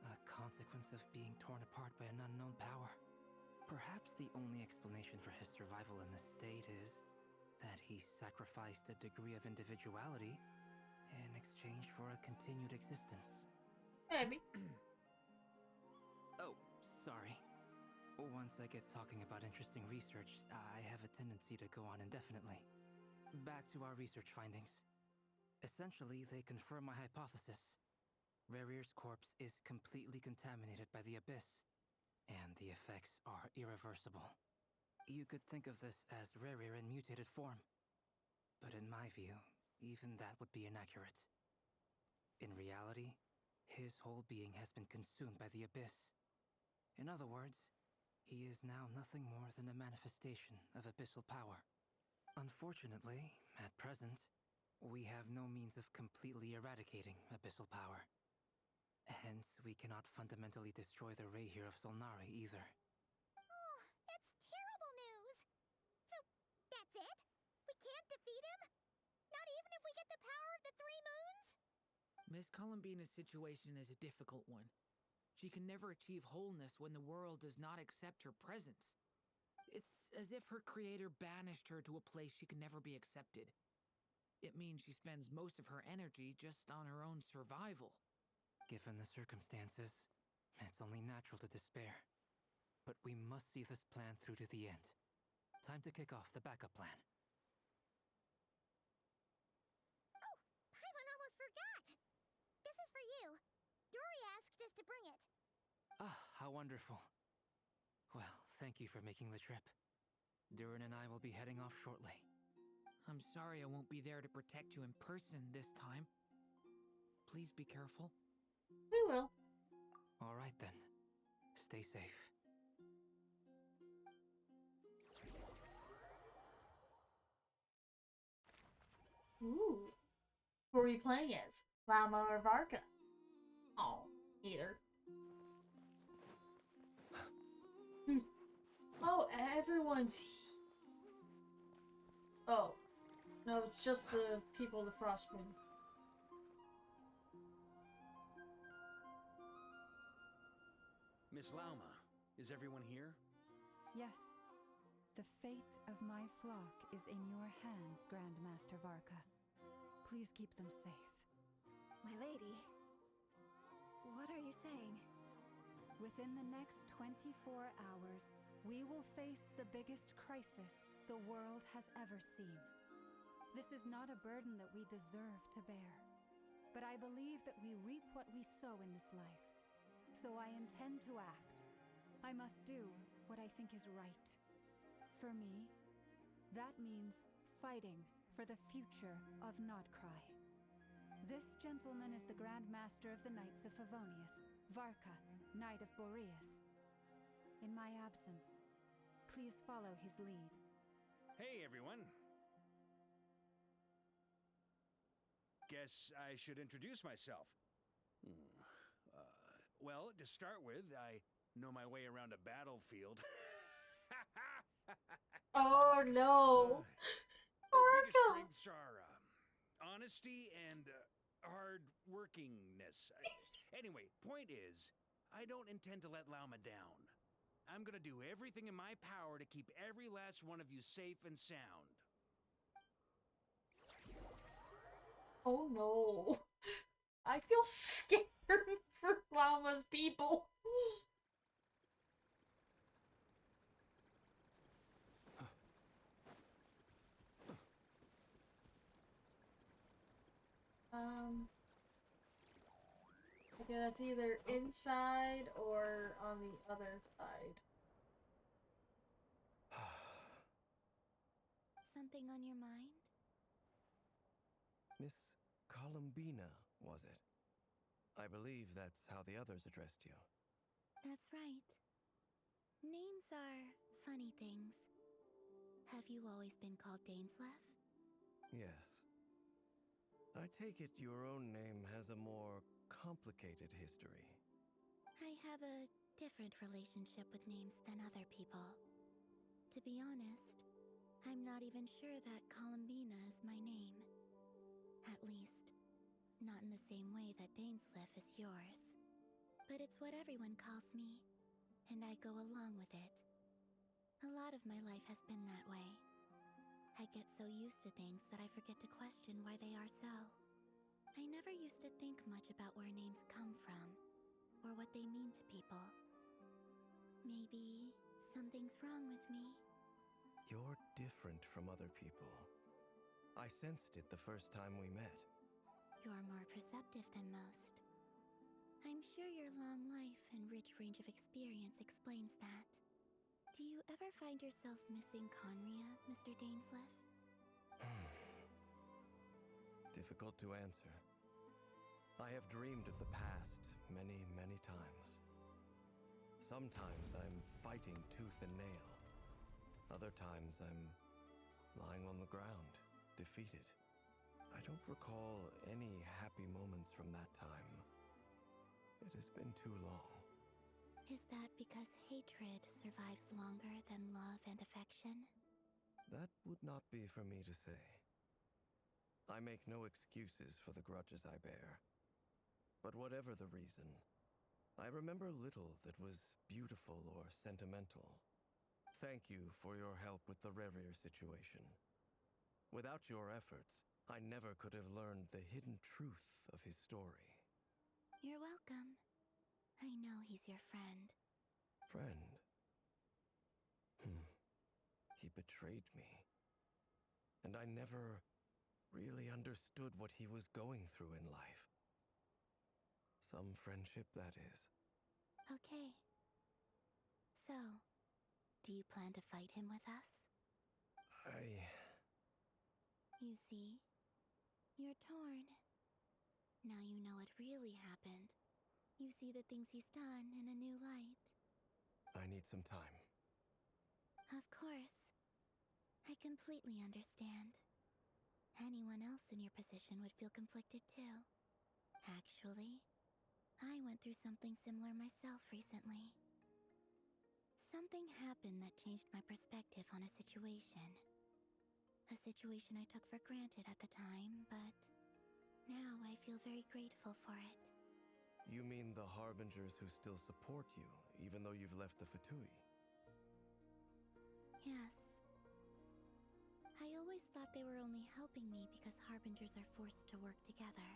A consequence of being torn apart by an unknown power. Perhaps the only explanation for his survival in this state is that he sacrificed a degree of individuality in exchange for a continued existence. Maybe. Oh, sorry. Once I get talking about interesting research, I have a tendency to go on indefinitely. Back to our research findings. Essentially, they confirm my hypothesis. Rerir's corpse is completely contaminated by the Abyss, and the effects are irreversible. You could think of this as Rerir in mutated form. But in my view, even that would be inaccurate. In reality, his whole being has been consumed by the Abyss. In other words, he is now nothing more than a manifestation of abyssal power. Unfortunately, at present, we have no means of completely eradicating abyssal power. Hence, we cannot fundamentally destroy the Reihir of Solnari either. Oh, that's terrible news! So, that's it? We can't defeat him? Not even if we get the power of the Three Moons? Miss Columbina's situation is a difficult one. She can never achieve wholeness when the world does not accept her presence. It's as if her creator banished her to a place she can never be accepted. It means she spends most of her energy just on her own survival. Given the circumstances, it's only natural to despair. But we must see this plan through to the end. Time to kick off the backup plan. Oh, Paimon almost forgot! This is for you. Dory asked us to bring it. Ah, how wonderful. Well, thank you for making the trip. Durin and I will be heading off shortly. I'm sorry I won't be there to protect you in person this time. Please be careful. We will. All right then. Stay safe. Ooh. Who are we playing as? Lama or Varka? Oh, either. Oh, everyone's... Oh. No, it's just the people of the Frostmoon. Miss Lauma, is everyone here? Yes. The fate of my flock is in your hands, Grandmaster Varka. Please keep them safe. My lady, what are you saying? Within the next 24 hours, we will face the biggest crisis the world has ever seen. This is not a burden that we deserve to bear, but I believe that we reap what we sow in this life. So I intend to act. I must do what I think is right. For me, that means fighting for the future of Nodcry. This gentleman is the Grand Master of the Knights of Favonius, Varka, Knight of Boreas. In my absence, please follow his lead. Hey, everyone. Guess I should introduce myself. Well, to start with, I know my way around a battlefield. Oh no! The biggest strengths are honesty and hard-workingness. Anyway, point is, I don't intend to let Lauma down. I'm gonna do everything in my power to keep every last one of you safe and sound. Oh no. I feel scared for Llama's people. Okay, that's either inside or on the other side. Something on your mind? Miss Columbina, was it? I believe that's how the others addressed you. That's right. Names are funny things. Have you always been called Dainsleif? Yes. I take it your own name has a more complicated history. I have a different relationship with names than other people. To be honest, I'm not even sure that Columbina is my name. At least, not in the same way that Dainsleif is yours. But it's what everyone calls me, and I go along with it. A lot of my life has been that way. I get so used to things that I forget to question why they are so. I never used to think much about where names come from, or what they mean to people. Maybe something's wrong with me. You're different from other people. I sensed it the first time we met. You're more perceptive than most. I'm sure your long life and rich range of experience explains that. Do you ever find yourself missing Conria, Mr. Dainsleif? Difficult to answer. I have dreamed of the past many, many times. Sometimes I'm fighting tooth and nail. Other times I'm lying on the ground, defeated. I don't recall any happy moments from that time. It has been too long. Is that because hatred survives longer than love and affection? That would not be for me to say. I make no excuses for the grudges I bear. But whatever the reason, I remember little that was beautiful or sentimental. Thank you for your help with the Rerir situation. Without your efforts, I never could have learned the hidden truth of his story. You're welcome. I know he's your friend. Friend? He betrayed me. And I never really understood what he was going through in life. Some friendship, that is. Okay. So, do you plan to fight him with us? You see, you're torn. Now you know what really happened. You see the things he's done in a new light. I need some time. Of course. I completely understand. Anyone else in your position would feel conflicted too. Actually, I went through something similar myself recently. Something happened that changed my perspective on a situation. A situation I took for granted at the time, but now I feel very grateful for it. You mean the Harbingers who still support you, even though you've left the Fatui? Yes. I always thought they were only helping me because Harbingers are forced to work together.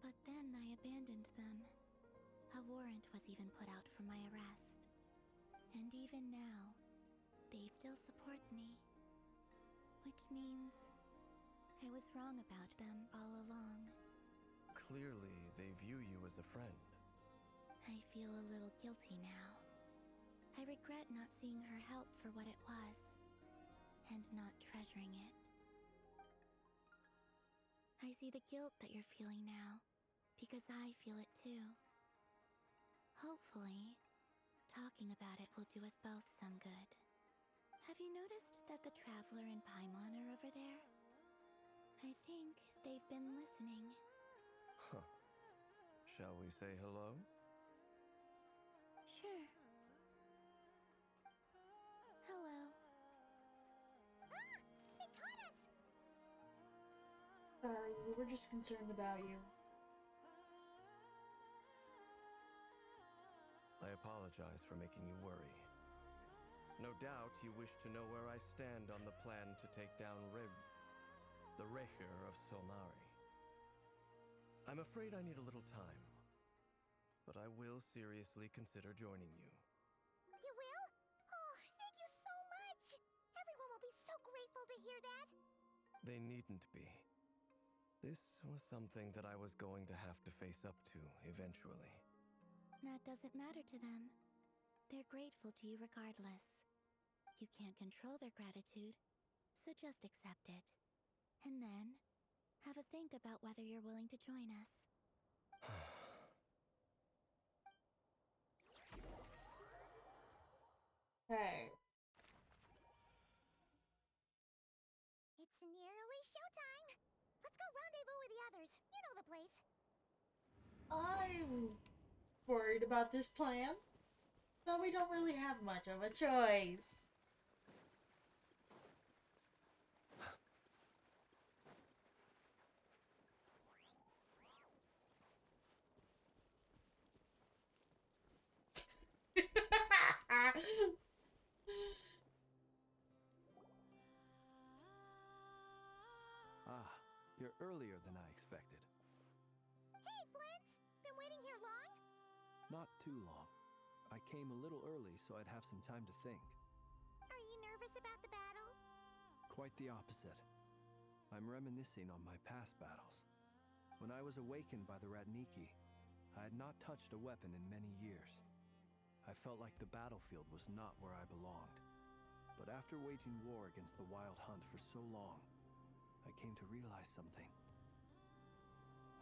But then I abandoned them. A warrant was even put out for my arrest. And even now, they still support me. Which means I was wrong about them all along. Clearly, they view you as a friend. I feel a little guilty now. I regret not seeing her help for what it was, and not treasuring it. I see the guilt that you're feeling now, because I feel it too. Hopefully, talking about it will do us both some good. Have you noticed that the Traveler and Paimon are over there? I think they've been listening. Huh. Shall we say hello? Sure. Hello. Ah! They caught us! Sorry, we were just concerned about you. I apologize for making you worry. No doubt you wish to know where I stand on the plan to take down the Recher of Solnari. I'm afraid I need a little time, but I will seriously consider joining you. You will? Oh, thank you so much! Everyone will be so grateful to hear that! They needn't be. This was something that I was going to have to face up to eventually. That doesn't matter to them. They're grateful to you regardless. You can't control their gratitude, so just accept it. And then, have a think about whether you're willing to join us. Hey. It's nearly showtime! Let's go rendezvous with the others. You know the place. I'm worried about this plan, so we don't really have much of a choice. Ah, you're earlier than I expected. Hey, Blintz! Been waiting here long? Not too long. I came a little early so I'd have some time to think. Are you nervous about the battle? Quite the opposite. I'm reminiscing on my past battles. When I was awakened by the Radniki, I had not touched a weapon in many years. I felt like the battlefield was not where I belonged. But after waging war against the Wild Hunt for so long, I came to realize something.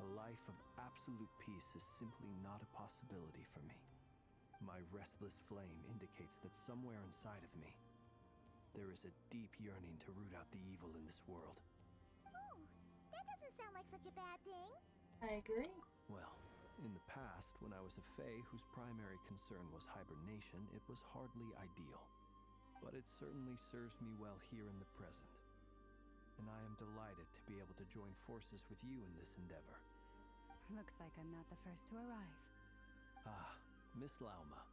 A life of absolute peace is simply not a possibility for me. My restless flame indicates that somewhere inside of me, there is a deep yearning to root out the evil in this world. Ooh, that doesn't sound like such a bad thing. I agree. Well, in the past, when I was a Fae whose primary concern was hibernation, it was hardly ideal. But it certainly serves me well here in the present. And I am delighted to be able to join forces with you in this endeavor. Looks like I'm not the first to arrive. Ah, Miss Lauma.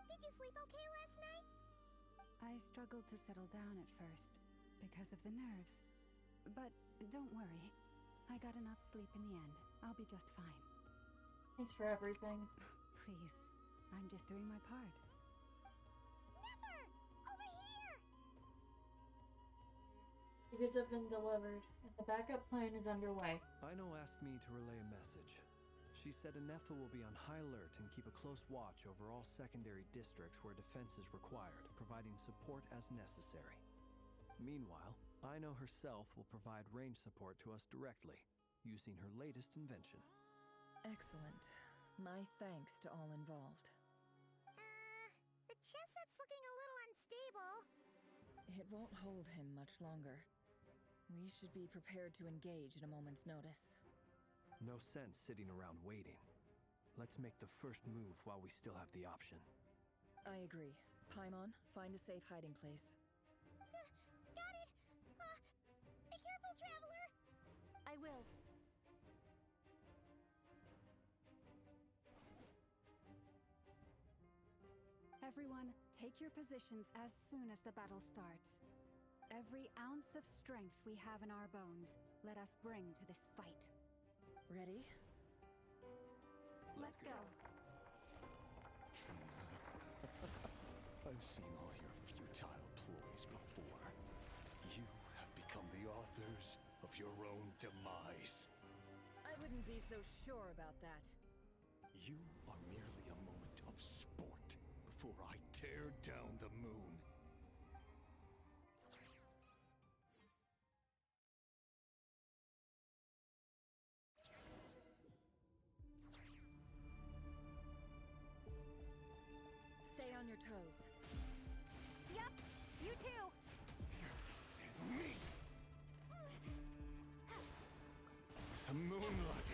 Did you sleep okay last night? I struggled to settle down at first, because of the nerves. But don't worry. I got enough sleep in the end. I'll be just fine. Thanks for everything. Please, I'm just doing my part. Never! Over here! You guys have been delivered, and the backup plan is underway. Aino asked me to relay a message. She said Anefa will be on high alert and keep a close watch over all secondary districts where defense is required, providing support as necessary. Meanwhile, Aino herself will provide range support to us directly, using her latest invention. Excellent. My thanks to all involved. The chess set's looking a little unstable. It won't hold him much longer. We should be prepared to engage at a moment's notice. No sense sitting around waiting. Let's make the first move while we still have the option. I agree. Paimon, find a safe hiding place. Got it! Be careful, Traveler! I will. Everyone, take your positions as soon as the battle starts. Every ounce of strength we have in our bones, let us bring to this fight. Ready? Let's go. I've seen all your futile ploys before. You have become the authors of your own demise. I wouldn't be so sure about that. You are merely a moment of sport before I tear down the moon. your toes. Yup, you too. Me! The moonlight!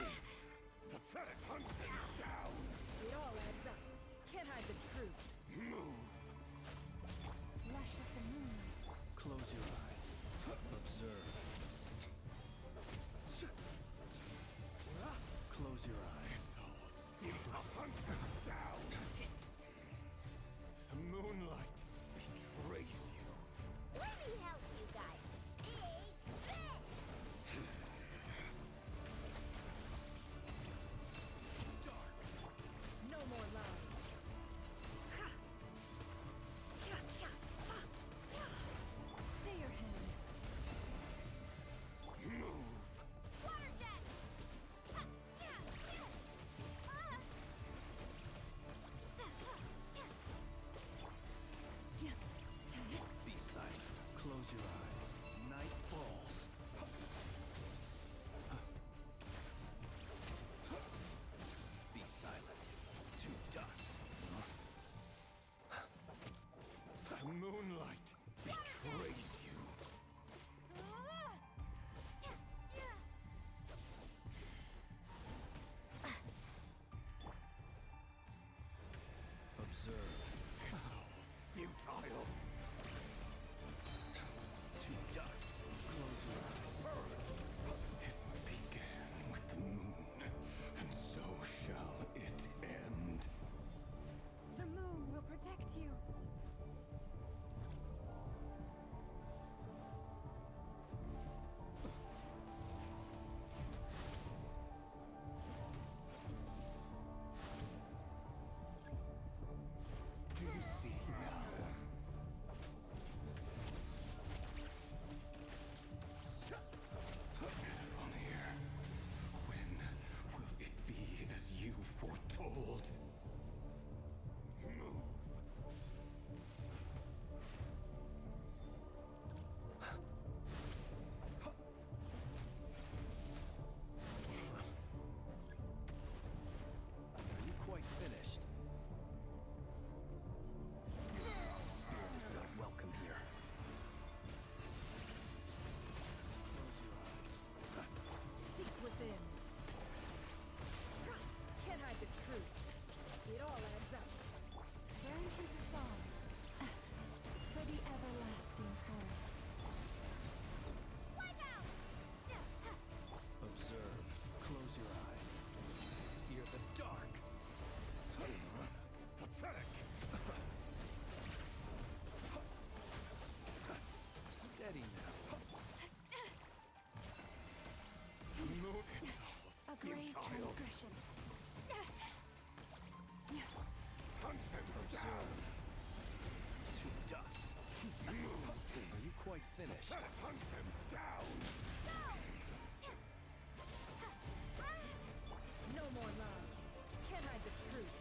Pathetic hunting down! It all adds up. Can't hide the truth. Move! Lush as the moonlight. Close your eyes. Observe. Close your eyes. Futile hunting down! The moonlight betrays you. Let me help you guys. Eat this! No more lies. Stay your hand. Move! Water jet! Be silent. Close your eyes. Night falls. Be silent. To dust. The moonlight betrays you. Observe. Futile. To dust. Close your eyes. It began with the moon, and so shall it end. The moon will protect you. Do you see now? Vanir, when will it be as you foretold? Move. Are you quite finished? Spirit is not welcome here. Close your eyes. Seek within. Can't hide the truth. It all adds up. There is a song for the everlasting forest. Wipe out! Observe. Close your eyes. Fear the dark. Pathetic. Steady now. Moon. A grave Futile. transgression. Hunt them down. To dust. Move. Are you quite finished? Hunt them down. No more lies. Can't hide the truth.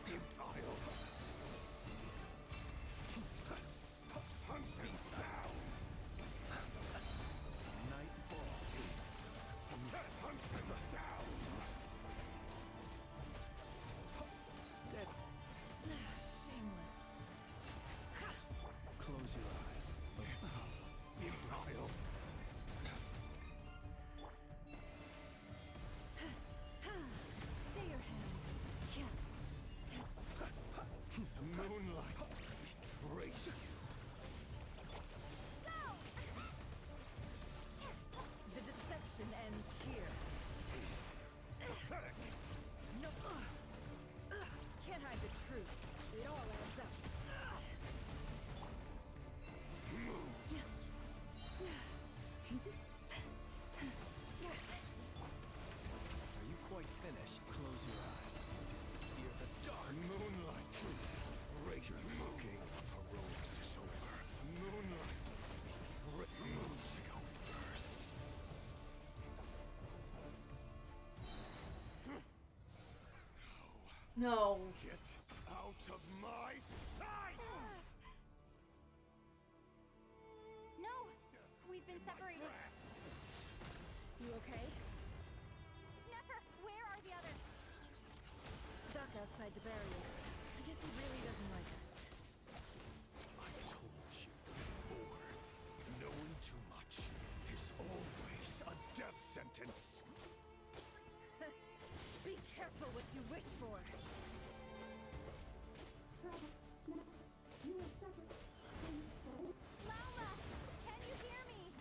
Futile. Hunt them down. Night falls. Hunt them down. Steady. Shameless. Close your eyes. Futile. Stay your hand. The moonlight betrays you. The deception ends here. Pathetic. No. Can't hide the truth. It all adds up. Are you quite finished? Close your eyes. Fear the dark. Moonlight. Your looking for Rolex is over. Moonlight. Moves to go first. No. Get out of my sight! No! We've been separated. You okay? Never! Where are the others? outside the barrier. I guess he really doesn't like us. I told you before, knowing too much is always a death sentence. Be careful what you wish for. Lauma! Can you hear me?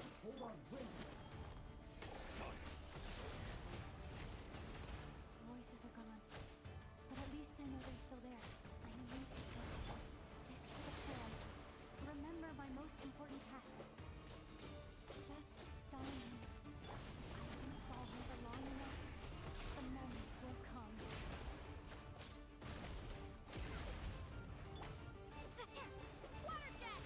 Silence. Voices are gone, but at least I know they're still there. I need to just stick to the plan. Remember my most important task. Just stalling him. I can stall him for long enough. The moment will come. Water jet!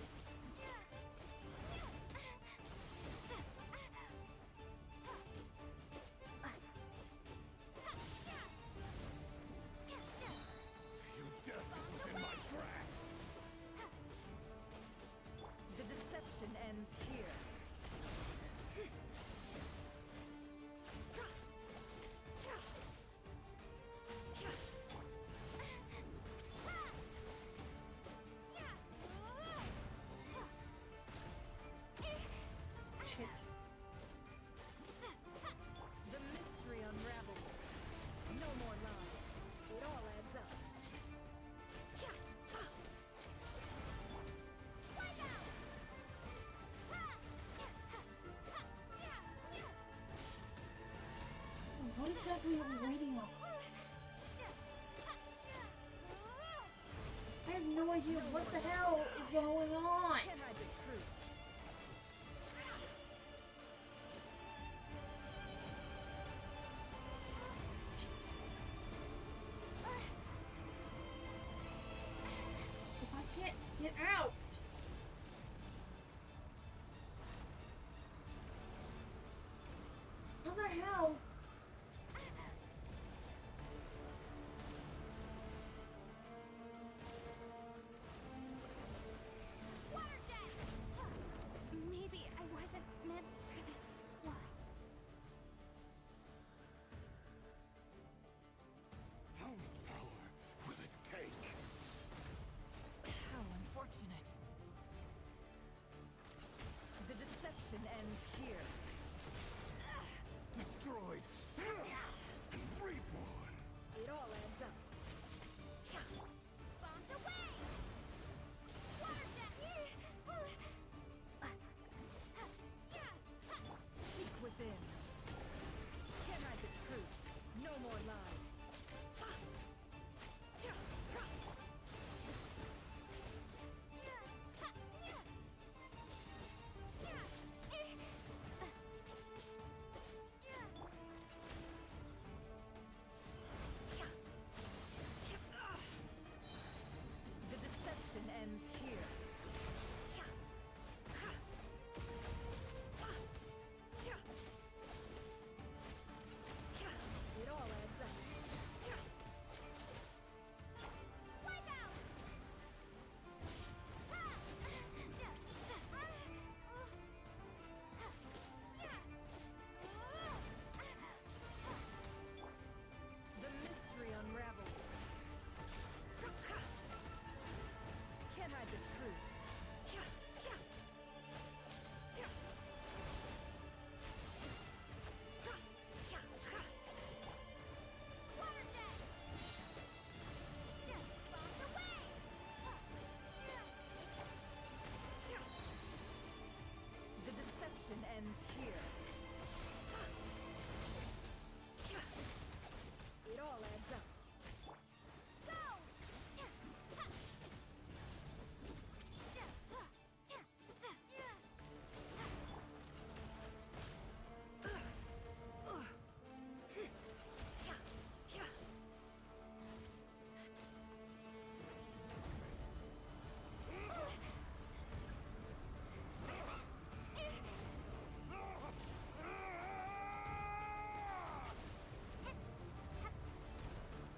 Your death is within my grasp. The deception ends here. Shit. The mystery unravels. No more lies. It all adds up. What exactly are we waiting on? I have no idea what the hell is going on. Can't hide the truth. If I can't get out. How the hell? Water jet! Maybe I wasn't meant for this world. How much power will it take? How unfortunate. The deception ends here. Destroyed and reborn. It all adds up. Bombs away! Water jet! Seek within. Can't hide the truth. No more lies. The deception ends here. It all adds up. Wipe out! The mystery unravels. Can't hide the truth. Water jet! Bombs away! The deception ends here. It all adds up. Go!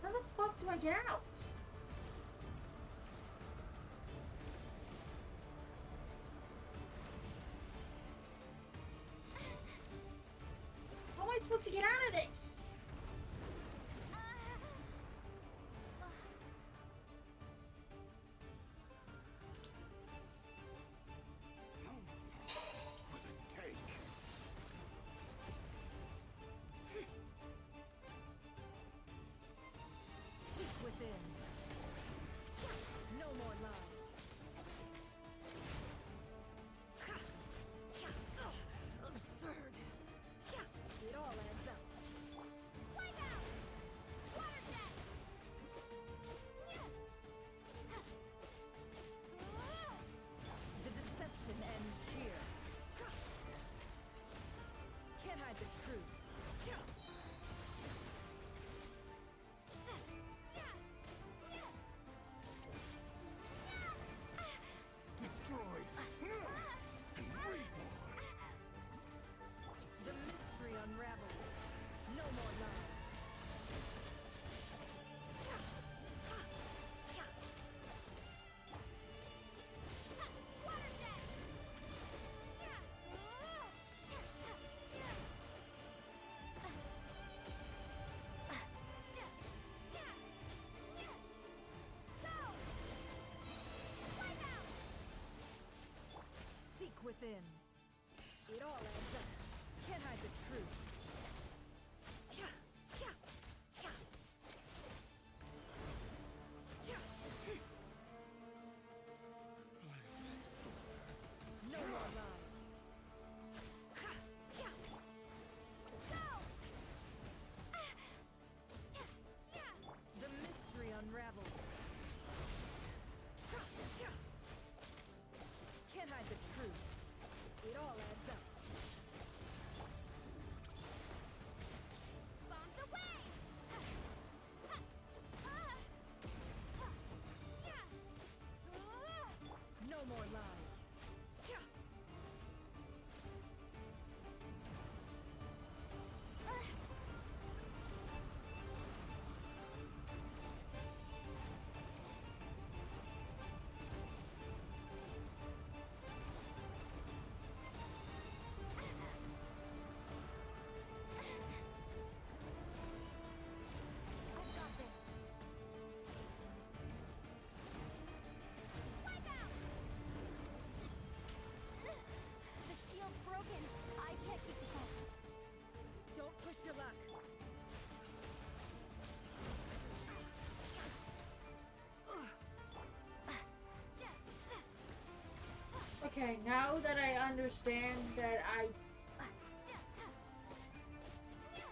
How the fuck do I get out? How am I supposed to get out of this? within. It all adds up. Can't hide the truth. No more lies. The mystery unravels. Can't hide the truth. It all adds up. Bombs away! No more lies. I've got this. Wipe out! The shield's broken. I can't keep this up. Don't push your luck. Okay, now that I understand that I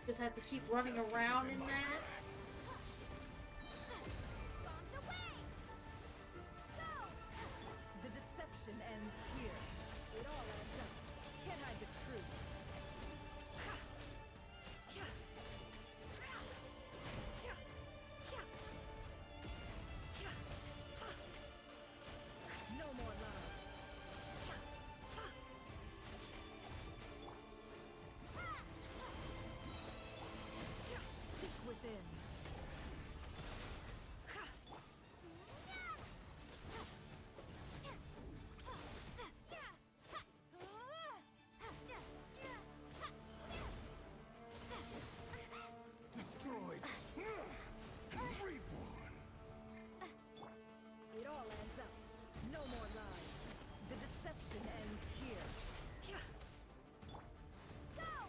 just have to keep running around in that. Bombs away! Go! The deception ends here. It all adds up. Can't hide the truth. No more lies. Seek within. Destroyed and reborn. It all adds up. No more lies. The deception ends here. Go!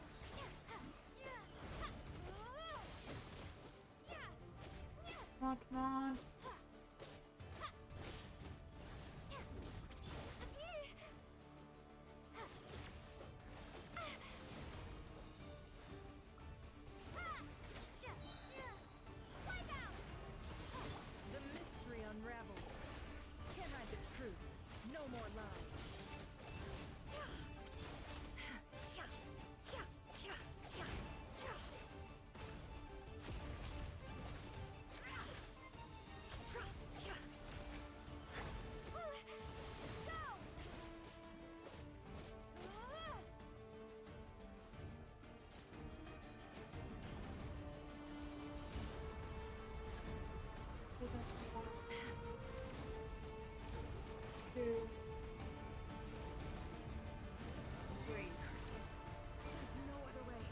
Come on, come on. Wipe out! The mystery unravels. Can't hide the truth. No more lies. I think that's one, two, three. There's no other way.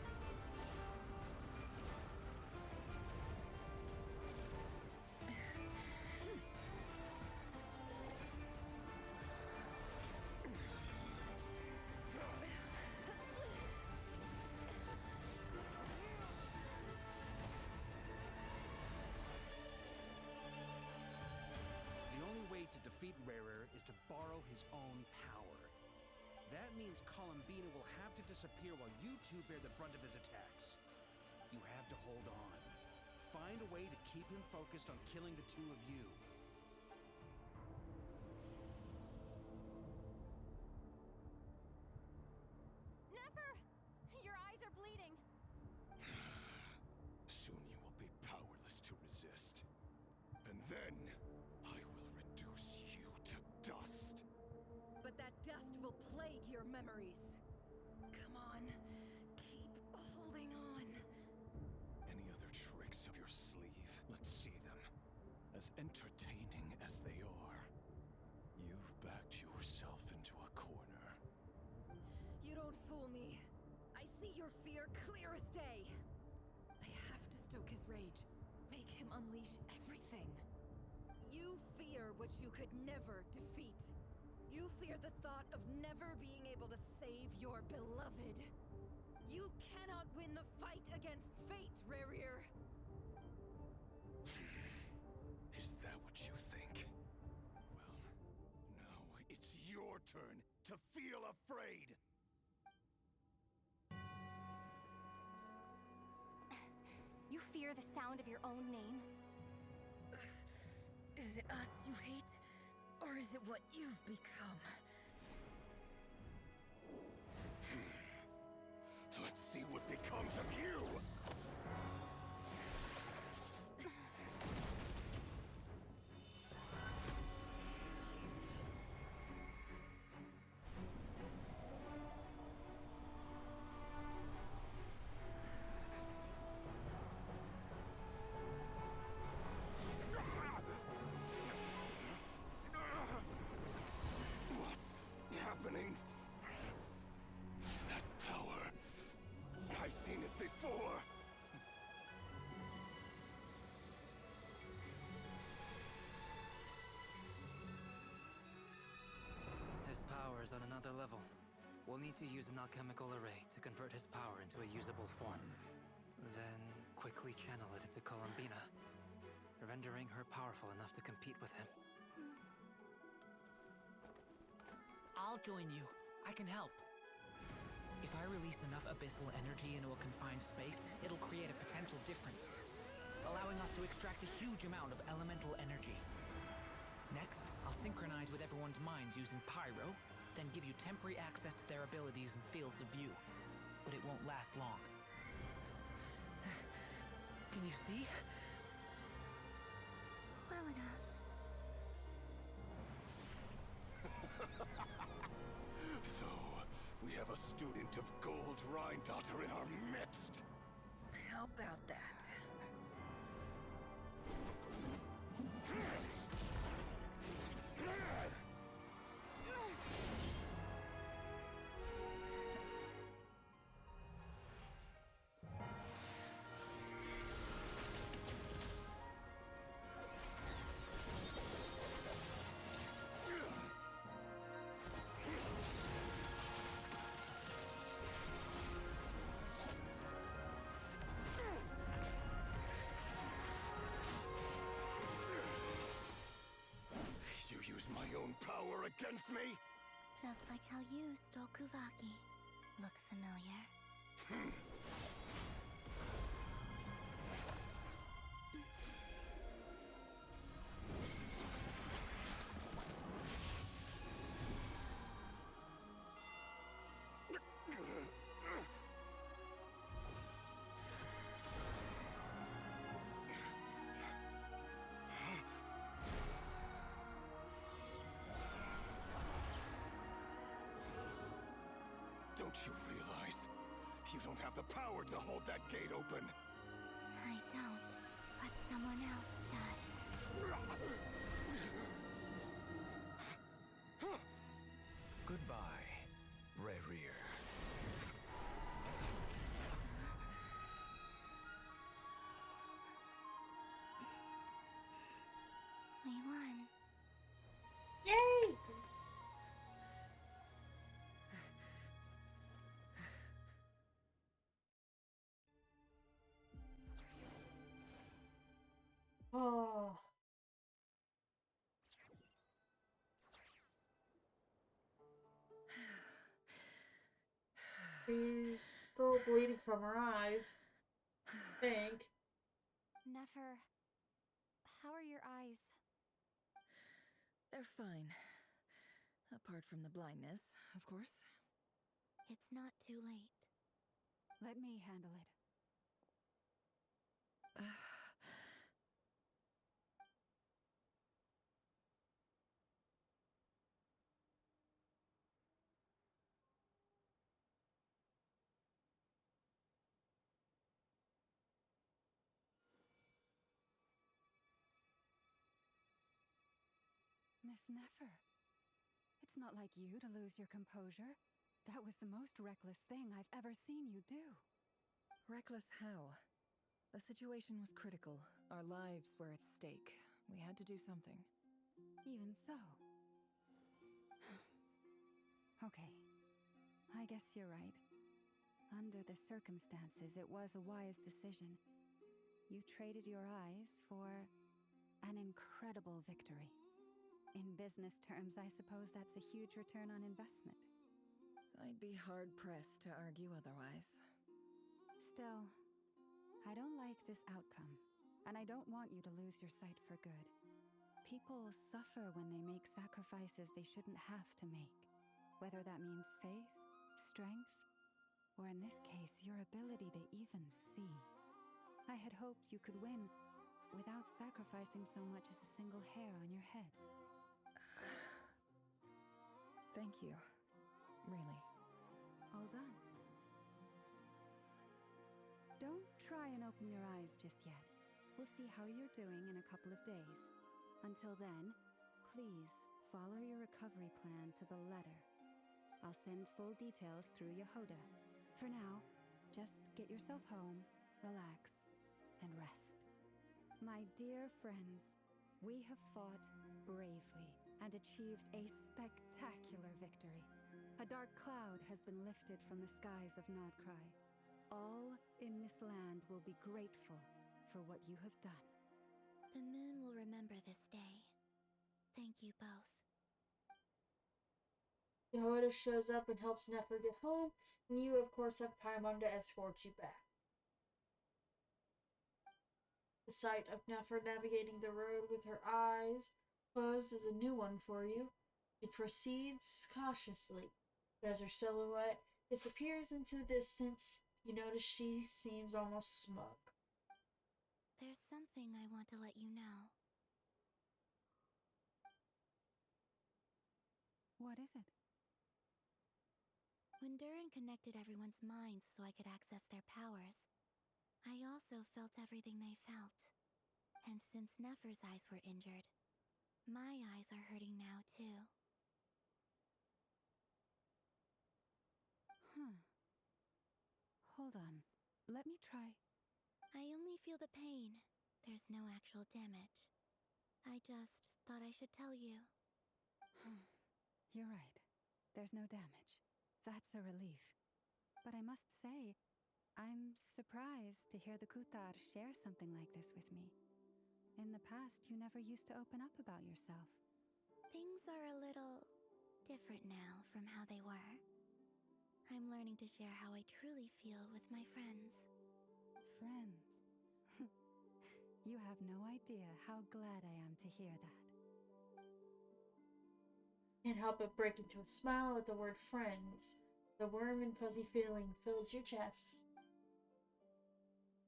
The only way to defeat Rarer is to borrow his own power. That means Columbina will have to disappear while you two bear the brunt of his attacks. You have to hold on. Find a way to keep him focused on killing the two of you. Never! Your eyes are bleeding. Soon you will be powerless to resist. And then, I will reduce you to dust. But that dust will plague your memories. Come on. Keep holding on. Any other tricks up your sleeve? Let's see them. As entertaining as they are, you've backed yourself into a corner. You don't fool me. I see your fear clear as day. I have to stoke his rage. Make him unleash everything. You fear what you could never defeat. You fear fear the thought of never being able to save your beloved. You cannot win the fight against fate, Rarier. Is that what you think? Well, now it's your turn to feel afraid! You fear the sound of your own name? Is it us you hate? Or is it what you've become? Let's see what becomes of you! What's happening? That power. I've seen it before. His power is on another level. We'll need to use an alchemical array to convert his power into a usable form. Then quickly channel it into Columbina, rendering her powerful enough to compete with him. I'll join you. I can help. If I release enough abyssal energy into a confined space, it'll create a potential difference, allowing us to extract a huge amount of elemental energy. Next, I'll synchronize with everyone's minds using Pyro, then give you temporary access to their abilities and fields of view. But it won't last long. Can you see? Well enough. So, we have a student of Gold Rhine-Daughter in our midst. How about that? You use my own power against me? Just like how you stole Kuvaki. Look familiar? Don't you realize? You don't have the power to hold that gate open. I don't, but someone else does. Goodbye, Rarier. We won. Yay! Oh. She's still bleeding from her eyes, I think. Nefer, how are your eyes? They're fine. Apart from the blindness, of course. It's not too late. Let me handle it. Miss Nefer, it's not like you to lose your composure. That was the most reckless thing I've ever seen you do. Reckless how? The situation was critical. Our lives were at stake. We had to do something. Even so. Okay. I guess you're right. Under the circumstances, it was a wise decision. You traded your eyes for an incredible victory. In business terms, I suppose that's a huge return on investment. I'd be hard-pressed to argue otherwise. Still, I don't like this outcome, and I don't want you to lose your sight for good. People suffer when they make sacrifices they shouldn't have to make, whether that means faith, strength, or in this case, your ability to even see. I had hoped you could win without sacrificing so much as a single hair on your head. Thank you. Really. All done. Don't try and open your eyes just yet. We'll see how you're doing in a couple of days. Until then, please follow your recovery plan to the letter. I'll send full details through Yehoda. For now, just get yourself home, relax, and rest. My dear friends, we have fought bravely and achieved a spectacular victory. A dark cloud has been lifted from the skies of Nodcry. All in this land will be grateful for what you have done. The moon will remember this day. Thank you both. Yehoda shows up and helps Nefer get home, and you, of course, have Paimon to escort you back. The sight of Nefer navigating the road with her eyes closed is a new one for you. She proceeds cautiously, but as her silhouette disappears into the distance, you notice she seems almost smug. There's something I want to let you know. What is it? When Durin connected everyone's minds so I could access their powers, I also felt everything they felt. And since Nefer's eyes were injured, my eyes are hurting now too. Hold on. Let me try. I only feel the pain. There's no actual damage. I just thought I should tell you. You're right. There's no damage. That's a relief. But I must say, I'm surprised to hear the Kuthar share something like this with me. In the past, you never used to open up about yourself. Things are a little different now from how they were. I'm learning to share how I truly feel with my friends. Friends? You have no idea how glad I am to hear that. Can't help but break into a smile at the word friends. The warm and fuzzy feeling fills your chest.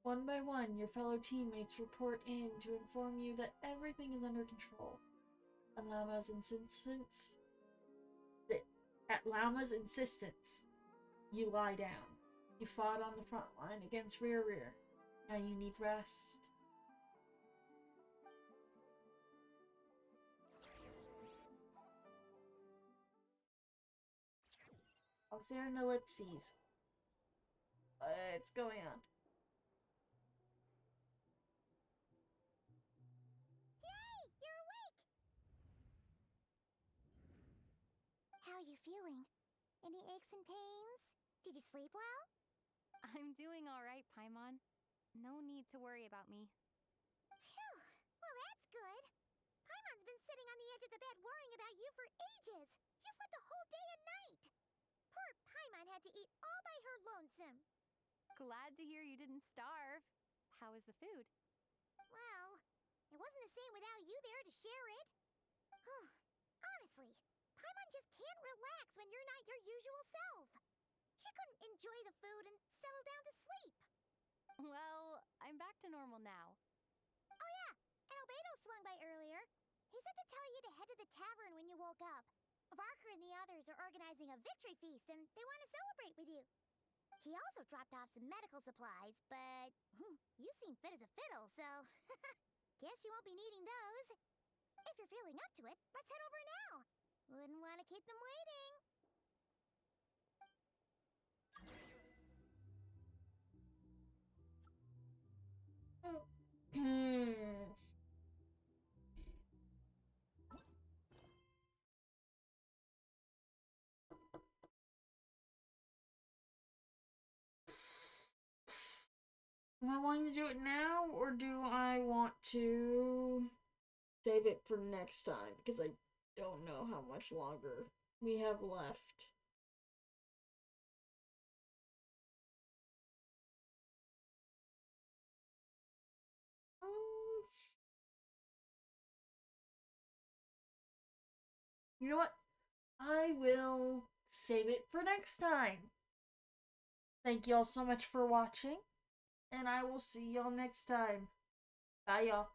One by one, your fellow teammates report in to inform you that everything is under control. At Llama's insistence, you lie down. You fought on the front line against Rear. Now you need rest. I was there in ellipses. What's going on? Yay! You're awake! How are you feeling? Any aches and pains? Did you sleep well? I'm doing all right, Paimon. No need to worry about me. Phew! Well, that's good. Paimon's been sitting on the edge of the bed worrying about you for ages. You slept a whole day and night. Poor Paimon had to eat all by her lonesome. Glad to hear you didn't starve. How was the food? Well, it wasn't the same without you there to share it. Honestly, Paimon just can't relax when you're not your usual self. She couldn't enjoy the food and settle down to sleep. Well, I'm back to normal now. Oh yeah, and Albedo swung by earlier. He said to tell you to head to the tavern when you woke up. Barker and the others are organizing a victory feast and they want to celebrate with you. He also dropped off some medical supplies, but you seem fit as a fiddle, so guess you won't be needing those. If you're feeling up to it, let's head over now. Wouldn't want to keep them waiting. Am I wanting to do it now, or do I want to save it for next time? Because I don't know how much longer we have left. You know what? I will save it for next time. Thank y'all so much for watching, and I will see y'all next time. Bye, y'all.